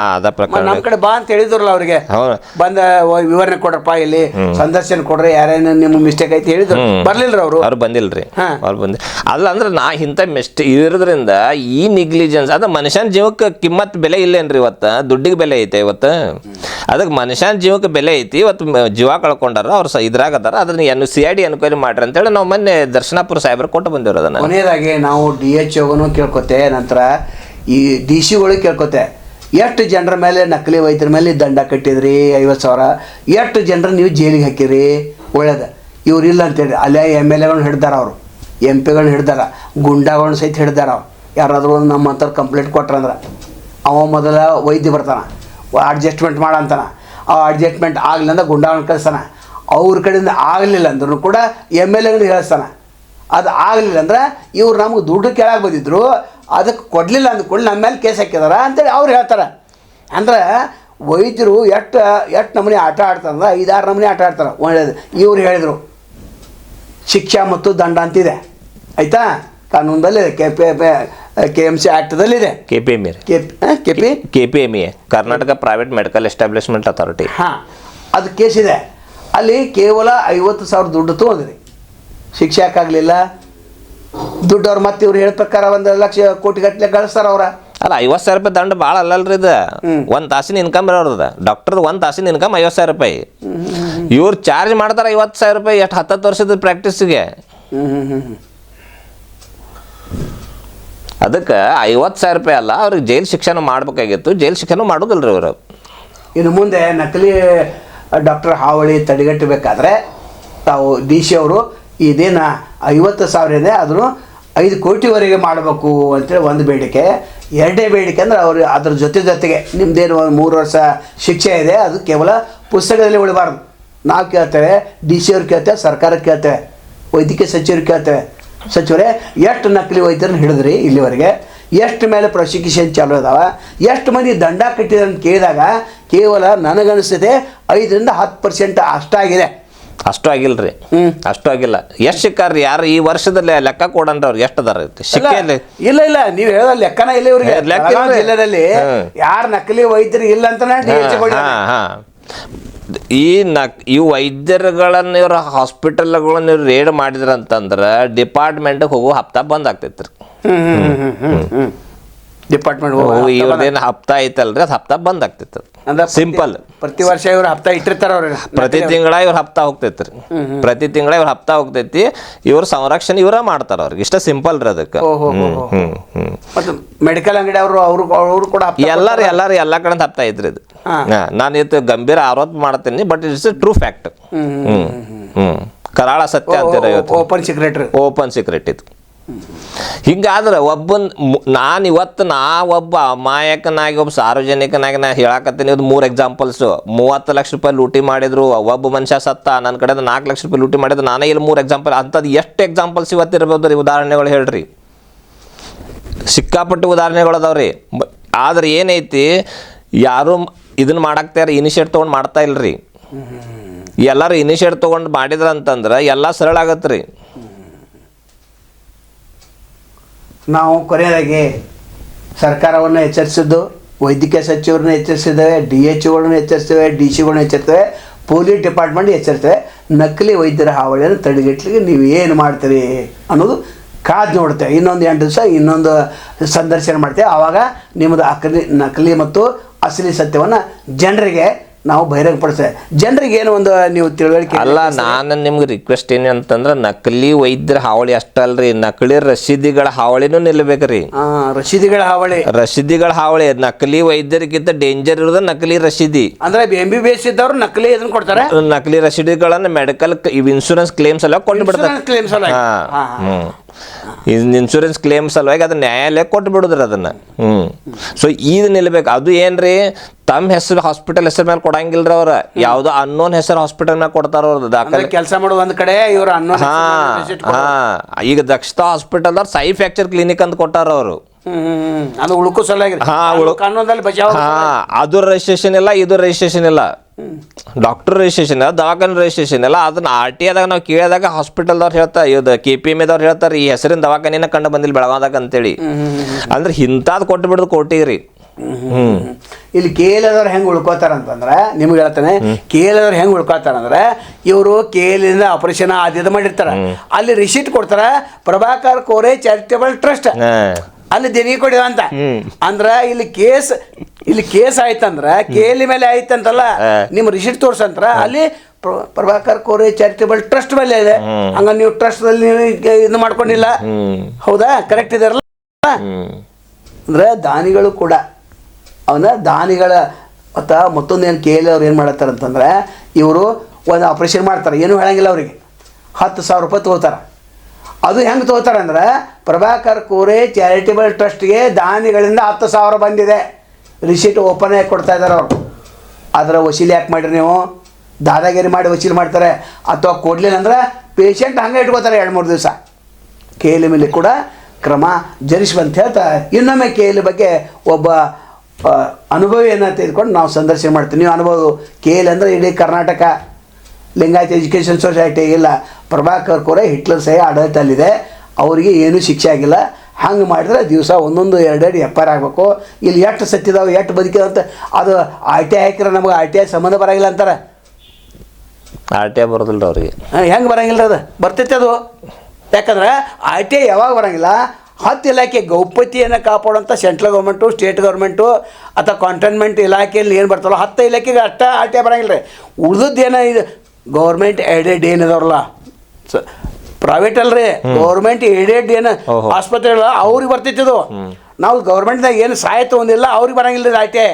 ನಮ್ಮ ಕಡೆ ಬಾ ಅಂತ ಹೇಳಿದ್ರಲ್ಲ ಅವ್ರಿಗೆ, ಬಂದ ವಿವರಣೆ ಕೊಡ್ರಪ್ಪ, ಇಲ್ಲಿ ಸಂದರ್ಶನ ಕೊಡ್ರಿ, ಯಾರೇನು ನಿಮ್ಮ ಮಿಸ್ಟೇಕ್ ಐತಿ ಹೇಳಿದ್ರು. ಬರ್ಲಿಲ್ರಿ ಅವ್ರು ಬಂದಿಲ್ರಿ. ಅಲ್ಲ ಅಂದ್ರೆ ನಾ ಇಂಥ ಮಿಸ್ಟೇಕ್ ಇರೋದ್ರಿಂದ ಈ ನೆಗ್ಲಿಜೆನ್ಸ್ ಅದ ಮನುಷ್ಯನ ಜೀವಕ್ಕೆ ಕಿಮ್ಮತ್ ಬೆಲೆ ಇಲ್ಲೇನ್ರಿ. ಇವತ್ತು ದುಡ್ಡಿಗೆ ಬೆಲೆ ಐತೆ. ಇವತ್ತು ಅದಕ್ಕೆ ಮನುಷ್ಯನ ಜೀವಕ್ಕೆ ಬೆಲೆ ಐತಿ. ಇವತ್ತು ಜೀವ ಕಳ್ಕೊಂಡಾರ ಅವ್ರು ಇದ್ರಾಗದಾರ. ಅದನ್ನ CID ಎನ್ಕ್ವೈರಿ ಮಾಡ್ರಿ ಅಂತೇಳಿ ನಾವು ಮೊನ್ನೆ ದರ್ಶನಾಪುರ ಸಾಹೇಬ್ರು ಕೊಟ್ಟು ಬಂದಿವ್ರಿ. ಅದನ್ನ ಕೊನೆಯದಾಗಿ ನಾವು DHOಗೂ ಕೇಳ್ಕೊತೆ, ನಂತರ ಈ DC ಕೇಳ್ಕೊತೆ, ಎಷ್ಟು ಜನರ ಮೇಲೆ ನಕಲಿ ವೈದ್ಯರ ಮೇಲೆ ದಂಡ ಕಟ್ಟಿದ್ರಿ 50,000, ಎಷ್ಟು ಜನರು ನೀವು ಜೈಲಿಗೆ ಹಾಕಿರಿ, ಒಳ್ಳೇದು. ಇವ್ರು ಇಲ್ಲ ಅಂತೇಳಿ ಅಲ್ಲೇ MLAಗಳನ್ನ ಹಿಡ್ದಾರ, ಅವರು MP ಗಳನ್ನ ಹಿಡ್ದಾರ, ಗುಂಡಾಗಳನ್ನ ಸಹಿತ ಹಿಡ್ದಾರ. ಅವ್ರು ಯಾರಾದರೂ ಒಂದು ನಮ್ಮಂಥವ್ರು ಕಂಪ್ಲೇಂಟ್ ಕೊಟ್ರಂದ್ರೆ ಅವ ಮೊದಲ ವೈದ್ಯ ಬರ್ತಾನೆ, ಅಡ್ಜಸ್ಟ್ಮೆಂಟ್ ಮಾಡಂತಾನೆ. ಆ ಅಡ್ಜಸ್ಟ್ಮೆಂಟ್ ಆಗಲಿಲ್ಲ ಗುಂಡಾಗಳನ್ನ ಕಳಿಸ್ತಾನೆ. ಅವ್ರ ಕಡೆಯಿಂದ ಆಗಲಿಲ್ಲ ಅಂದ್ರೂ ಕೂಡ MLAಗಳನ್ನ ಹೇಳಿಸ್ತಾನೆ. ಅದು ಆಗಲಿಲ್ಲ ಅಂದ್ರೆ ಇವ್ರು ನಮ್ಗೆ ದುಡ್ಡು ಕೇಳಕ್ಕೆ ಬಂದಿದ್ರು, ಅದಕ್ಕೆ ಕೊಡಲಿಲ್ಲ ಅಂದ್ಕೊಂಡು ನಮ್ಮ ಮೇಲೆ ಕೇಸ್ ಹಾಕಿದಾರ ಅಂತೇಳಿ ಅವ್ರು ಹೇಳ್ತಾರೆ. ಅಂದ್ರೆ ವೈದ್ಯರು ಎಷ್ಟು ನಮೂನೆ ಆಟ ಆಡ್ತಾರಂದ್ರೆ 5-6 ನಮೂನೆ ಆಟ ಆಡ್ತಾರೆ. ಒಳ್ಳೇದು. ಇವ್ರು ಹೇಳಿದರು ಶಿಕ್ಷಾ ಮತ್ತು ದಂಡ ಅಂತಿದೆ, ಆಯಿತಾ, ಕಾನೂನದಲ್ಲಿದೆ, KMC ಆ್ಯಕ್ಟದಲ್ಲಿದೆ. KPME Karnataka private medical establishment authority. ಅದು ಕೇಸ್ ಇದೆ. ಅಲ್ಲಿ ಕೇವಲ 50,000 ದುಡ್ಡು ತೊಗೊಂಡ್ರಿ, ಶಿಕ್ಷೆ ಯಾಕಾಗಲಿಲ್ಲ? ದುಡ್ಡು ಅವ್ರು ಮತ್ತೆ ಇವ್ರು ಹೇಳ ಪ್ರಕಾರ 1 ಲಕ್ಷ ಕೋಟಿ ಗಟ್ಟಲೆ ಗಳಿಸ್ತಾರ ಅವ್ರ. ಅಲ್ಲ 50,000 ರೂಪಾಯಿ ದಂಡ ಭಾಳ ಅಲ್ಲಲ್ರಿ. ಇದು 1 ತಾಸಿನ ಇನ್ಕಮ್ ಇರೋದ ಡಾಕ್ಟರ್ದು. 1 ತಾಸಿನ ಇನ್ಕಮ್ 50,000 ರೂಪಾಯಿ. ಇವ್ರು ಚಾರ್ಜ್ ಮಾಡ್ತಾರೆ 50,000 ರೂಪಾಯಿ. ಎಷ್ಟು 10 ವರ್ಷದ ಪ್ರಾಕ್ಟೀಸಿಗೆ. ಅದಕ್ಕೆ 50,000 ರೂಪಾಯಿ ಅಲ್ಲ, ಅವ್ರಿಗೆ ಜೈಲು ಶಿಕ್ಷಣ ಮಾಡ್ಬೇಕಾಗಿತ್ತು. ಜೈಲು ಶಿಕ್ಷಣ ಮಾಡೋದಿಲ್ರಿ ಇವರು. ಇನ್ನು ಮುಂದೆ ನಕಲಿ ಡಾಕ್ಟರ್ ಹಾವಳಿ ತಡೆಗಟ್ಟಬೇಕಾದ್ರೆ ತಾವು DC ಅವರು ಇದೇನು 50,000 ಇದೆ, ಅದನ್ನು 5 ಕೋಟಿವರೆಗೆ ಮಾಡಬೇಕು ಅಂತೇಳಿ ಒಂದು ಬೇಡಿಕೆ. ಎರಡನೇ ಬೇಡಿಕೆ ಅಂದರೆ ಅವರು ಅದ್ರ ಜೊತೆಗೆ ನಿಮ್ಮದೇನು 3 ವರ್ಷ ಶಿಕ್ಷೆ ಇದೆ, ಅದು ಕೇವಲ ಪುಸ್ತಕದಲ್ಲಿ ಉಳಿಬಾರ್ದು. ನಾವು ಕೇಳ್ತೇವೆ, DC ಅವ್ರು ಕೇಳ್ತೇವೆ, ಸರ್ಕಾರಕ್ಕೆ ಕೇಳ್ತೇವೆ, ವೈದ್ಯಕೀಯ ಸಚಿವರು ಕೇಳ್ತೇವೆ, ಸಚಿವರೇ ಎಷ್ಟು ನಕಲಿ ವೈದ್ಯರನ್ನ ಹಿಡಿದ್ರಿ ಇಲ್ಲಿವರೆಗೆ, ಎಷ್ಟು ಮೇಲೆ ಪ್ರಾಸಿಕ್ಯೂಷನ್ ಚಾಲೂ ಇದಾವೆ, ಎಷ್ಟು ಮಂದಿ ದಂಡ ಕಟ್ಟಿದ್ರೆ ಅಂತ ಕೇಳಿದಾಗ ಕೇವಲ ನನಗನ್ನಿಸಿದೆ 5-10% ಅಷ್ಟಾಗಿದೆ. ಅಷ್ಟು ಆಗಿಲ್ರಿ, ಅಷ್ಟು ಆಗಿಲ್ಲ. ಎಷ್ಟು ಸಿಕ್ಕಾರ್ರಿ? ಯಾರು ಈ ವರ್ಷದಲ್ಲಿ ಲೆಕ್ಕ ಕೊಡನ್ರಿ ಅವ್ರಿಗೆ ಎಷ್ಟು ಅದಾರ ಶಿಕ್ಷೆಯಲ್ಲಿ? ಇಲ್ಲ ನೀವು ಹೇಳೋ ಲೆಕ್ಕನ ಇಲ್ಲ ಇವ್ರಿಗೆ. ಜಿಲ್ಲೆಯಲ್ಲಿ ಯಾರು ನಕಲಿ ವೈದ್ಯರು ಇಲ್ಲ ಅಂತ ಈ ವೈದ್ಯರುಗಳನ್ನ ಇವ್ರ ಹಾಸ್ಪಿಟಲ್ಗಳನ್ನ ಇವ್ರು ರೇಡ್ ಮಾಡಿದ್ರಂತಂದ್ರೆ ಡಿಪಾರ್ಟ್ಮೆಂಟ್ಗೆ ಹೋಗೋ ಹಪ್ತಾ ಬಂದ್ ಆಗ್ತೈತ್ರಿ. ಡಿಪಾರ್ಟ್ಮೆಂಟ್ ಇವ್ರದೇನು ಹಪ್ತಾ ಐತಲ್ರಿ, ಅದು ಹಪ್ತಾ ಬಂದ್ ಆಗ್ತೈತಿ. ಸಿಂಪಲ್. ಪ್ರತಿ ವರ್ಷ ಇವ್ರು ಹಪ್ತಾ ಇಟ್ಟಿರ್ತಾರ, ಅವ್ರ ಪ್ರತಿ ತಿಂಗಳ ಇವ್ರ ಹಪ್ತಾ ಹೋಗ್ತೈತ್ರಿ. ಪ್ರತಿ ತಿಂಗಳ ಇವ್ರ ಹಪ್ತಾ ಹೋಗ್ತೈತಿ. ಇವ್ರ ಸಂರಕ್ಷಣೆ ಇವರ ಮಾಡ್ತಾರ. ಅವ್ರಿಗೆ ಇಷ್ಟ ಸಿಂಪಲ್ ರೀ ಅದಕ್ಕೆ. ಮತ್ತು ಮೆಡಿಕಲ್ ಅಂಗಡಿ ಅವರು ಕೂಡ ಎಲ್ಲಾರು ಎಲ್ಲ ಕಡೆ ಹಪ್ತಾ ಐತ್ರಿ ಇದು. ನಾನು ಇದು ಗಂಭೀರ ಆರೋಪ ಮಾಡ್ತೀನಿ, ಬಟ್ ಇಟ್ಸ್ ಟ್ರೂ ಫ್ಯಾಕ್ಟ್. ಕರಾಳ ಸತ್ಯ ಅಂತೀರ. ಓಪನ್ ಸೀಕ್ರೆಟ್ ಇದು. ಹಿಂಗಾದ್ರೆ ಒಬ್ಬ ಅಮಾಯಕನಾಗಿ ಒಬ್ಬ ಸಾರ್ವಜನಿಕನಾಗಿ ನಾ ಹೇಳಕತ್ತೀನಿ. ಇದು 3 ಎಕ್ಸಾಂಪಲ್ಸು. 30 ಲಕ್ಷ ರೂಪಾಯಿ ಲೂಟಿ ಮಾಡಿದ್ರು, ಒಬ್ಬ ಮನುಷ್ಯ ಸತ್ತ. ನನ್ನ ಕಡೆ 4 ಲಕ್ಷ ರೂಪಾಯಿ ಲೂಟಿ ಮಾಡಿದ್ರು. ನಾನೇ ಇಲ್ಲಿ 3 ಎಕ್ಸಾಂಪಲ್. ಅಂಥದ್ದು ಎಷ್ಟು ಎಕ್ಸಾಂಪಲ್ಸ್ ಇವತ್ತಿರ್ಬೋದು ರೀ, ಉದಾಹರಣೆಗಳು ಹೇಳ್ರಿ. ಸಿಕ್ಕಾಪಟ್ಟು ಉದಾಹರಣೆಗಳು ಅದಾವ್ರಿ. ಆದ್ರೆ ಏನೈತಿ, ಯಾರು ಇದನ್ನ ಮಾಡಾಕ್ತಾರ, ಇನಿಷಿಯೇಟ್ ತೊಗೊಂಡು ಮಾಡ್ತಾ ಇಲ್ರಿ. ಎಲ್ಲರೂ ಇನಿಷಿಯೇಟ್ ತೊಗೊಂಡು ಮಾಡಿದ್ರ ಅಂತಂದ್ರೆ ಎಲ್ಲ ಸರಳ ಆಗತ್ತೆ ರೀ. ನಾವು ಕೊನೆಯದಾಗಿ ಸರ್ಕಾರವನ್ನು ಎಚ್ಚರಿಸಿದ್ದು, ವೈದ್ಯಕೀಯ ಸಚಿವರನ್ನ ಎಚ್ಚರಿಸಿದ್ದೇವೆ, DHOಗಳನ್ನ ಎಚ್ಚರಿಸ್ತೇವೆ, DCಗಳನ್ನ ಎಚ್ಚರಿಸ್ತೇವೆ, ಪೊಲೀಸ್ ಡಿಪಾರ್ಟ್ಮೆಂಟ್ ಎಚ್ಚರಿಸ್ತೇವೆ. ನಕಲಿ ವೈದ್ಯರ ಹಾವಳಿಯನ್ನು ತಡೆಗಟ್ಟಲಿಕ್ಕೆ ನೀವು ಏನು ಮಾಡ್ತೀರಿ ಅನ್ನೋದು ಕಾದು ನೋಡ್ತೇವೆ. ಇನ್ನೊಂದು 8 ದಿವಸ ಇನ್ನೊಂದು ಸಂದರ್ಶನ ಮಾಡ್ತೇವೆ. ಆವಾಗ ನಿಮ್ಮದು ನಕಲಿ ಮತ್ತು ಅಸಲಿ ಸತ್ಯವನ್ನು ಜನರಿಗೆ ನಾವು ಬಹಿರಂಗಪಡಿಸ್ತೇವೆ. ಜನರಿಗೆ ಏನು ಒಂದು ನೀವು ತಿಳುವಳಿಕೆ ಅಲ್ಲ. ನಾನು ನಿಮ್ಗೆ ರಿಕ್ವೆಸ್ಟ್ ಏನು ಅಂತಂದ್ರೆ ನಕಲಿ ವೈದ್ಯರ ಹಾವಳಿ ಅಷ್ಟಲ್ರಿ, ನಕಲಿ ರಸೀದಿಗಳ ಹಾವಳಿನೂ ನಿಲ್ಲಬೇಕ್ರಿ. ರಸೀದಿಗಳ ಹಾವಳಿ ನಕಲಿ ವೈದ್ಯರಿಗಿಂತ ಡೇಂಜರ್ ಇರೋದು ನಕಲಿ ರಸೀದಿ. ಅಂದ್ರೆ MBBS ಇದ್ದವ್ರು ನಕಲಿ ಇದನ್ನ ಕೊಡ್ತಾರೆ. ನಕಲಿ ರಸೀದಿಗಳನ್ನ ಮೆಡಿಕಲ್ ಇನ್ಶೂರೆನ್ಸ್ ಕ್ಲೇಮ್ಸ್ ಎಲ್ಲ ಕೊಟ್ಟು ಬಿಡ್ತಾರೆ. ಇನ್ಶೂರೆನ್ಸ್ ಕ್ಲೇಮ್ ಸಲುವಾಗಿ ಅದನ್ನ ನ್ಯಾಯಾಲಯ ಕೊಟ್ಟು ಬಿಡುದ್ರಿ ಅದನ್ನ. ಸೊ ಇದು ನಿಲ್ಬೇಕು. ಅದು ಏನ್ರಿ ತಮ್ಮ ಹೆಸರು ಹಾಸ್ಪಿಟಲ್ ಹೆಸರು ಮೇಲೆ ಕೊಡಂಗಿಲ್ರಿ ಅವ್ರ, ಯಾವ್ದೋ ಅನ್ನೋನ್ ಹೆಸರು ಹಾಸ್ಪಿಟಲ್ ಮೇಲೆ ಕೊಡ್ತಾರ ಅವ್ರದ್ದು ದಾಖಲೆ. ಕೆಲಸ ಮಾಡುವ ಒಂದ್ ಕಡೆ ಇವ್ರು ಈಗ ದಕ್ಷತಾ ಹಾಸ್ಪಿಟಲ್ ಅವ್ರ ಸೈ ಫ್ರಾಕ್ಚರ್ ಕ್ಲಿನಿಕ್ ಅಂತ ಕೊಟ್ಟಾರ ಅವರು. ಅದು ಉಳುಕು ಸಲುವಾಗಿ ಅದು ರಿಜಿಸ್ಟ್ರೇಷನ್ ಇಲ್ಲ, ಇದು ರಿಜಿಸ್ಟ್ರೇಷನ್ ಇಲ್ಲ. ಡಾಕ್ಟರ್ ರಿಜಿಸ್ಟ್ರೇಷನ್ ಇಲ್ಲ, ದವಾಖಾನೆ ರಿಜಿಸ್ಟ್ರೇಷನ್ ಇಲ್ಲ. ಅದನ್ನ RTI ದಾಗ ನಾವು ಕೇಳಿದಾಗ ಹಾಸ್ಪಿಟಲ್ದವ್ರು ಹೇಳ್ತಾರೆ, ಇದು KPMA ದವ್ರು ಹೇಳ್ತಾರೆ ಈ ಹೆಸರಿನ ದವಾಖಾನೆನ ಕಂಡು ಬಂದಿಲ್ಲ ಬೆಳಗಾವದಾಗ ಅಂತೇಳಿ. ಅಂದ್ರೆ ಇಂಥದ್ದು ಕೊಟ್ಟು ಬಿಡೋದು ಕೋರ್ಟಿಗೆ ರೀ. ಇಲ್ಲಿ KL ಹೆಂಗೆ ಉಳ್ಕೋತಾರ ಅಂತಂದ್ರೆ ನಿಮ್ಗೆ ಹೇಳ್ತಾನೆ, KL ಹೆಂಗೆ ಉಳ್ಕೋತಾರಂದ್ರೆ ಇವರು KL ಆಪರೇಷನ್ ಆದ್ಯದ ಮಾಡಿರ್ತಾರ, ಅಲ್ಲಿ ರಿಸೀಟ್ ಕೊಡ್ತಾರ, ಪ್ರಭಾಕರ್ ಕೋರೆ ಚಾರಿಟೇಬಲ್ ಟ್ರಸ್ಟ್ ಅಲ್ಲಿ ದೇಣಿಗೆ ಕೊಡಿದ ಅಂತ. ಅಂದ್ರ ಇಲ್ಲಿ ಕೇಸ್ ಆಯ್ತಂದ್ರ KL ಮೇಲೆ ಆಯ್ತಂತಲ್ಲ, ನಿಮ್ಮ ರಿಸೀಟ್ ತೋರ್ಸಂತ್ರ ಅಲ್ಲಿ ಪ್ರಭಾಕರ್ ಕೋರೆ ಚಾರಿಟೇಬಲ್ ಟ್ರಸ್ಟ್ ಮೇಲೆ ಇದೆ. ಹಂಗ ನೀವು ಟ್ರಸ್ಟ್ ದಲ್ಲಿ ಇದು ಮಾಡ್ಕೊಂಡಿಲ್ಲ, ಹೌದಾ? ಕರೆಕ್ಟ್ ಇದಾರಲ್ಲ. ಅಂದ್ರೆ ದಾನಿಗಳು ಕೂಡ ಅವನ ದಾನಿಗಳ ಮತ್ತೊಂದೇನು KL ಅವ್ರು ಏನು ಮಾಡತ್ತಾರಂತಂದ್ರೆ ಇವರು ಒಂದು ಆಪರೇಷನ್ ಮಾಡ್ತಾರೆ, ಏನೂ ಹೇಳಂಗಿಲ್ಲ ಅವರಿಗೆ, 10,000 ರೂಪಾಯಿ ತಗೋತಾರೆ. ಅದು ಹೆಂಗೆ ತಗೋತಾರೆ ಅಂದ್ರೆ ಪ್ರಭಾಕರ್ ಕೋರೆ ಚಾರಿಟೇಬಲ್ ಟ್ರಸ್ಟ್ಗೆ ದಾನಿಗಳಿಂದ 10,000 ಬಂದಿದೆ, ರಿಸೀಟ್ ಓಪನ್ ಆಗಿ ಕೊಡ್ತಾ ಇದ್ದಾರೆ ಅವರು. ಅದರ ವಸೂಲಿ ಯಾಕೆ ಮಾಡಿರಿ ನೀವು? ದಾದಾಗಿರಿ ಮಾಡಿ ವಸೂಲಿ ಮಾಡ್ತಾರೆ. ಅಥವಾ ಕೊಡಲಿಲ್ಲ ಅಂದ್ರೆ ಪೇಷಂಟ್ ಹಂಗೆ ಇಟ್ಕೋತಾರೆ 2-3 ದಿವಸ. KL ಮೇಲೆ ಕೂಡ ಕ್ರಮ ಜರುಗಿಸುವಂತ ಹೇಳ್ತಾ ಇನ್ನೊಮ್ಮೆ KL ಬಗ್ಗೆ ಒಬ್ಬ ಅನುಭವಿಯನ್ನು ತೆಗೆದುಕೊಂಡು ನಾವು ಸಂದರ್ಶನ ಮಾಡ್ತೀವಿ. ನೀವು ಅನುಭವ KL ಅಂದರೆ ಇಡೀ ಕರ್ನಾಟಕ ಲಿಂಗಾಯತ್ ಎಜುಕೇಷನ್ ಸೊಸೈಟಿ ಇಲ್ಲ, ಪ್ರಭಾಕರ್ ಕೋರೆ ಹಿಟ್ಲರ್ ಸಹ ಆಡಳಿತಲ್ಲಿದೆ, ಅವರಿಗೆ ಏನೂ ಶಿಕ್ಷೆ ಆಗಿಲ್ಲ. ಹಂಗೆ ಮಾಡಿದ್ರೆ ದಿವಸ 1-2 FIR ಆಗಬೇಕು. ಇಲ್ಲಿ ಎಷ್ಟು ಸತ್ತಿದಾವೆ ಎಷ್ಟು ಬದುಕಿದಾವೆ ಅಂತ ಅದು RTI ಹಾಕಿದ್ರೆ ನಮಗೆ RTI ಸಂಬಂಧ ಬರೋಂಗಿಲ್ಲ ಅಂತಾರೆ. RTI ಬರೋದಿಲ್ಲ ಅವ್ರಿಗೆ. ಹೆಂಗೆ ಬರೋಂಗಿಲ್ಲ? ಅದು ಬರ್ತೈತೆ ಅದು. ಯಾಕಂದ್ರೆ RTI ಯಾವಾಗ ಬರೋಂಗಿಲ್ಲ? 10 ಇಲಾಖೆ ಗೌಪ್ಯತೆಯನ್ನು ಕಾಪಾಡುವಂಥ ಸೆಂಟ್ರಲ್ ಗೌರ್ಮೆಂಟು, ಸ್ಟೇಟ್ ಗೌರ್ಮೆಂಟು ಅಥವಾ ಕಾಂಟೈನ್ಮೆಂಟ್ ಇಲಾಖೆಯಲ್ಲಿ ಏನು ಬರ್ತಾರೋ 10 ಇಲಾಖೆಗೆ ಅಷ್ಟೇ RTI ಬರೋಂಗಿಲ್ಲ ರೀ. ಉಳಿದದ್ದು ಏನೋ ಇದು ಗೌರ್ಮೆಂಟ್ ಏಡೆಡ್ ಏನಿದಾವ್ರಲ್ಲ, ಪ್ರೈವೇಟ್ ಅಲ್ರಿ, ಗೌರ್ಮೆಂಟ್ ಏಡೆಡ್ ಏನು ಆಸ್ಪತ್ರೆಗಳ ಅವ್ರಿಗೆ ಬರ್ತೈತಿದು. ನಾವು ಗೌರ್ಮೆಂಟ್ದಾಗ ಏನು ಸಹಾಯ ತೊಗೊಂಡಿಲ್ಲ ಅವ್ರಿಗೆ ಬರೋಂಗಿಲ್ಲ ರೀ RTI.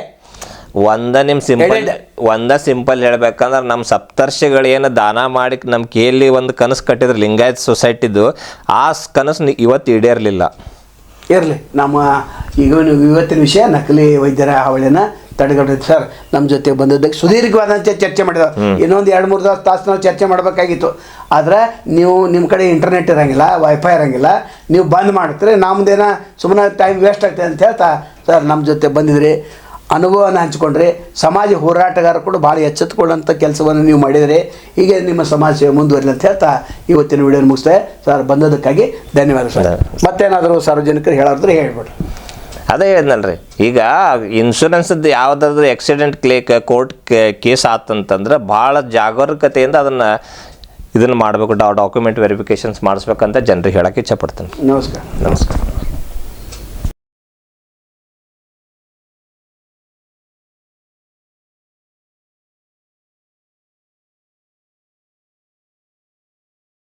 ಒಂದ ಸಿಂಪಲ್ ಹೇಳ್ಬೇಕಂದ್ರೆ ನಮ್ಮ ಸಪ್ತರ್ಷಿಗಳು ಏನು ದಾನ ಮಾಡಿ ನಮ್ಮ KL ಒಂದು ಕನಸು ಕಟ್ಟಿದ್ರು ಲಿಂಗಾಯತ್ ಸೊಸೈಟಿದು, ಆ ಕನಸು ಇವತ್ತು ಈಡೇರಲಿಲ್ಲ. ಇರಲಿ, ನಮ್ಮ ಇವತ್ತಿನ ವಿಷಯ ನಕಲಿ ವೈದ್ಯರ ಹಾವಳಿನ ತಡೆಗಟ್ಟಿದ್ದು. ಸರ್ ನಮ್ಮ ಜೊತೆ ಬಂದಿದ್ದಕ್ಕೆ ಸುದೀರ್ಘವಾದಂತೆ ಚರ್ಚೆ ಮಾಡಿದೆವು. ಇನ್ನೊಂದು 2-3 ತಾಸು ನಾವು ಚರ್ಚೆ ಮಾಡಬೇಕಾಗಿತ್ತು. ಆದರೆ ನೀವು ನಿಮ್ಮ ಕಡೆ ಇಂಟರ್ನೆಟ್ ಇರೋಂಗಿಲ್ಲ, ವೈಫೈ ಇರೋಂಗಿಲ್ಲ, ನೀವು ಬಂದ್ ಮಾಡ್ತೀರಿ, ನಮ್ಮದೇನೋ ಸುಮ್ಮನೆ ಟೈಮ್ ವೇಸ್ಟ್ ಆಗ್ತದೆ ಅಂತ ಹೇಳ್ತಾ ಸರ್ ನಮ್ಮ ಜೊತೆ ಬಂದಿದ್ರಿ, ಅನುಭವನ ಹಂಚ್ಕೊಂಡ್ರಿ. ಸಮಾಜ ಹೋರಾಟಗಾರರು ಕೂಡ ಭಾಳ ಎಚ್ಚೆತ್ತುಕೊಳ್ಳೋಂಥ ಕೆಲಸವನ್ನು ನೀವು ಮಾಡಿದಿರಿ. ಹೀಗೆ ನಿಮ್ಮ ಸಮಾಜ ಸೇವೆ ಮುಂದುವರಿಲಿ ಅಂತ ಹೇಳ್ತಾ ಇವತ್ತಿನ ವಿಡಿಯೋನ ಮುಗಿಸ್ತೇವೆ. ಸರ್ ಬಂದದಕ್ಕಾಗಿ ಧನ್ಯವಾದ ಸರ್. ಮತ್ತೇನಾದರೂ ಸಾರ್ವಜನಿಕರು ಹೇಳೋದ್ರೆ ಹೇಳ್ಬಿಡ್ರಿ. ಅದೇ ಹೇಳಿದ್ನಲ್ರಿ, ಈಗ ಇನ್ಶೂರೆನ್ಸ್ದು ಯಾವುದಾದ್ರೂ ಆಕ್ಸಿಡೆಂಟ್ ಕೋರ್ಟ್ ಕೇಸ್ ಆತಂತಂದ್ರೆ ಭಾಳ ಜಾಗರೂಕತೆಯಿಂದ ಇದನ್ನು ಮಾಡಬೇಕು, ಡಾಕ್ಯುಮೆಂಟ್ ವೆರಿಫಿಕೇಷನ್ಸ್ ಮಾಡಿಸ್ಬೇಕಂತ ಜನರಿಗೆ ಹೇಳೋಕ್ಕೆ ಇಚ್ಛಪಡ್ತೀನಿ. ನಮಸ್ಕಾರ.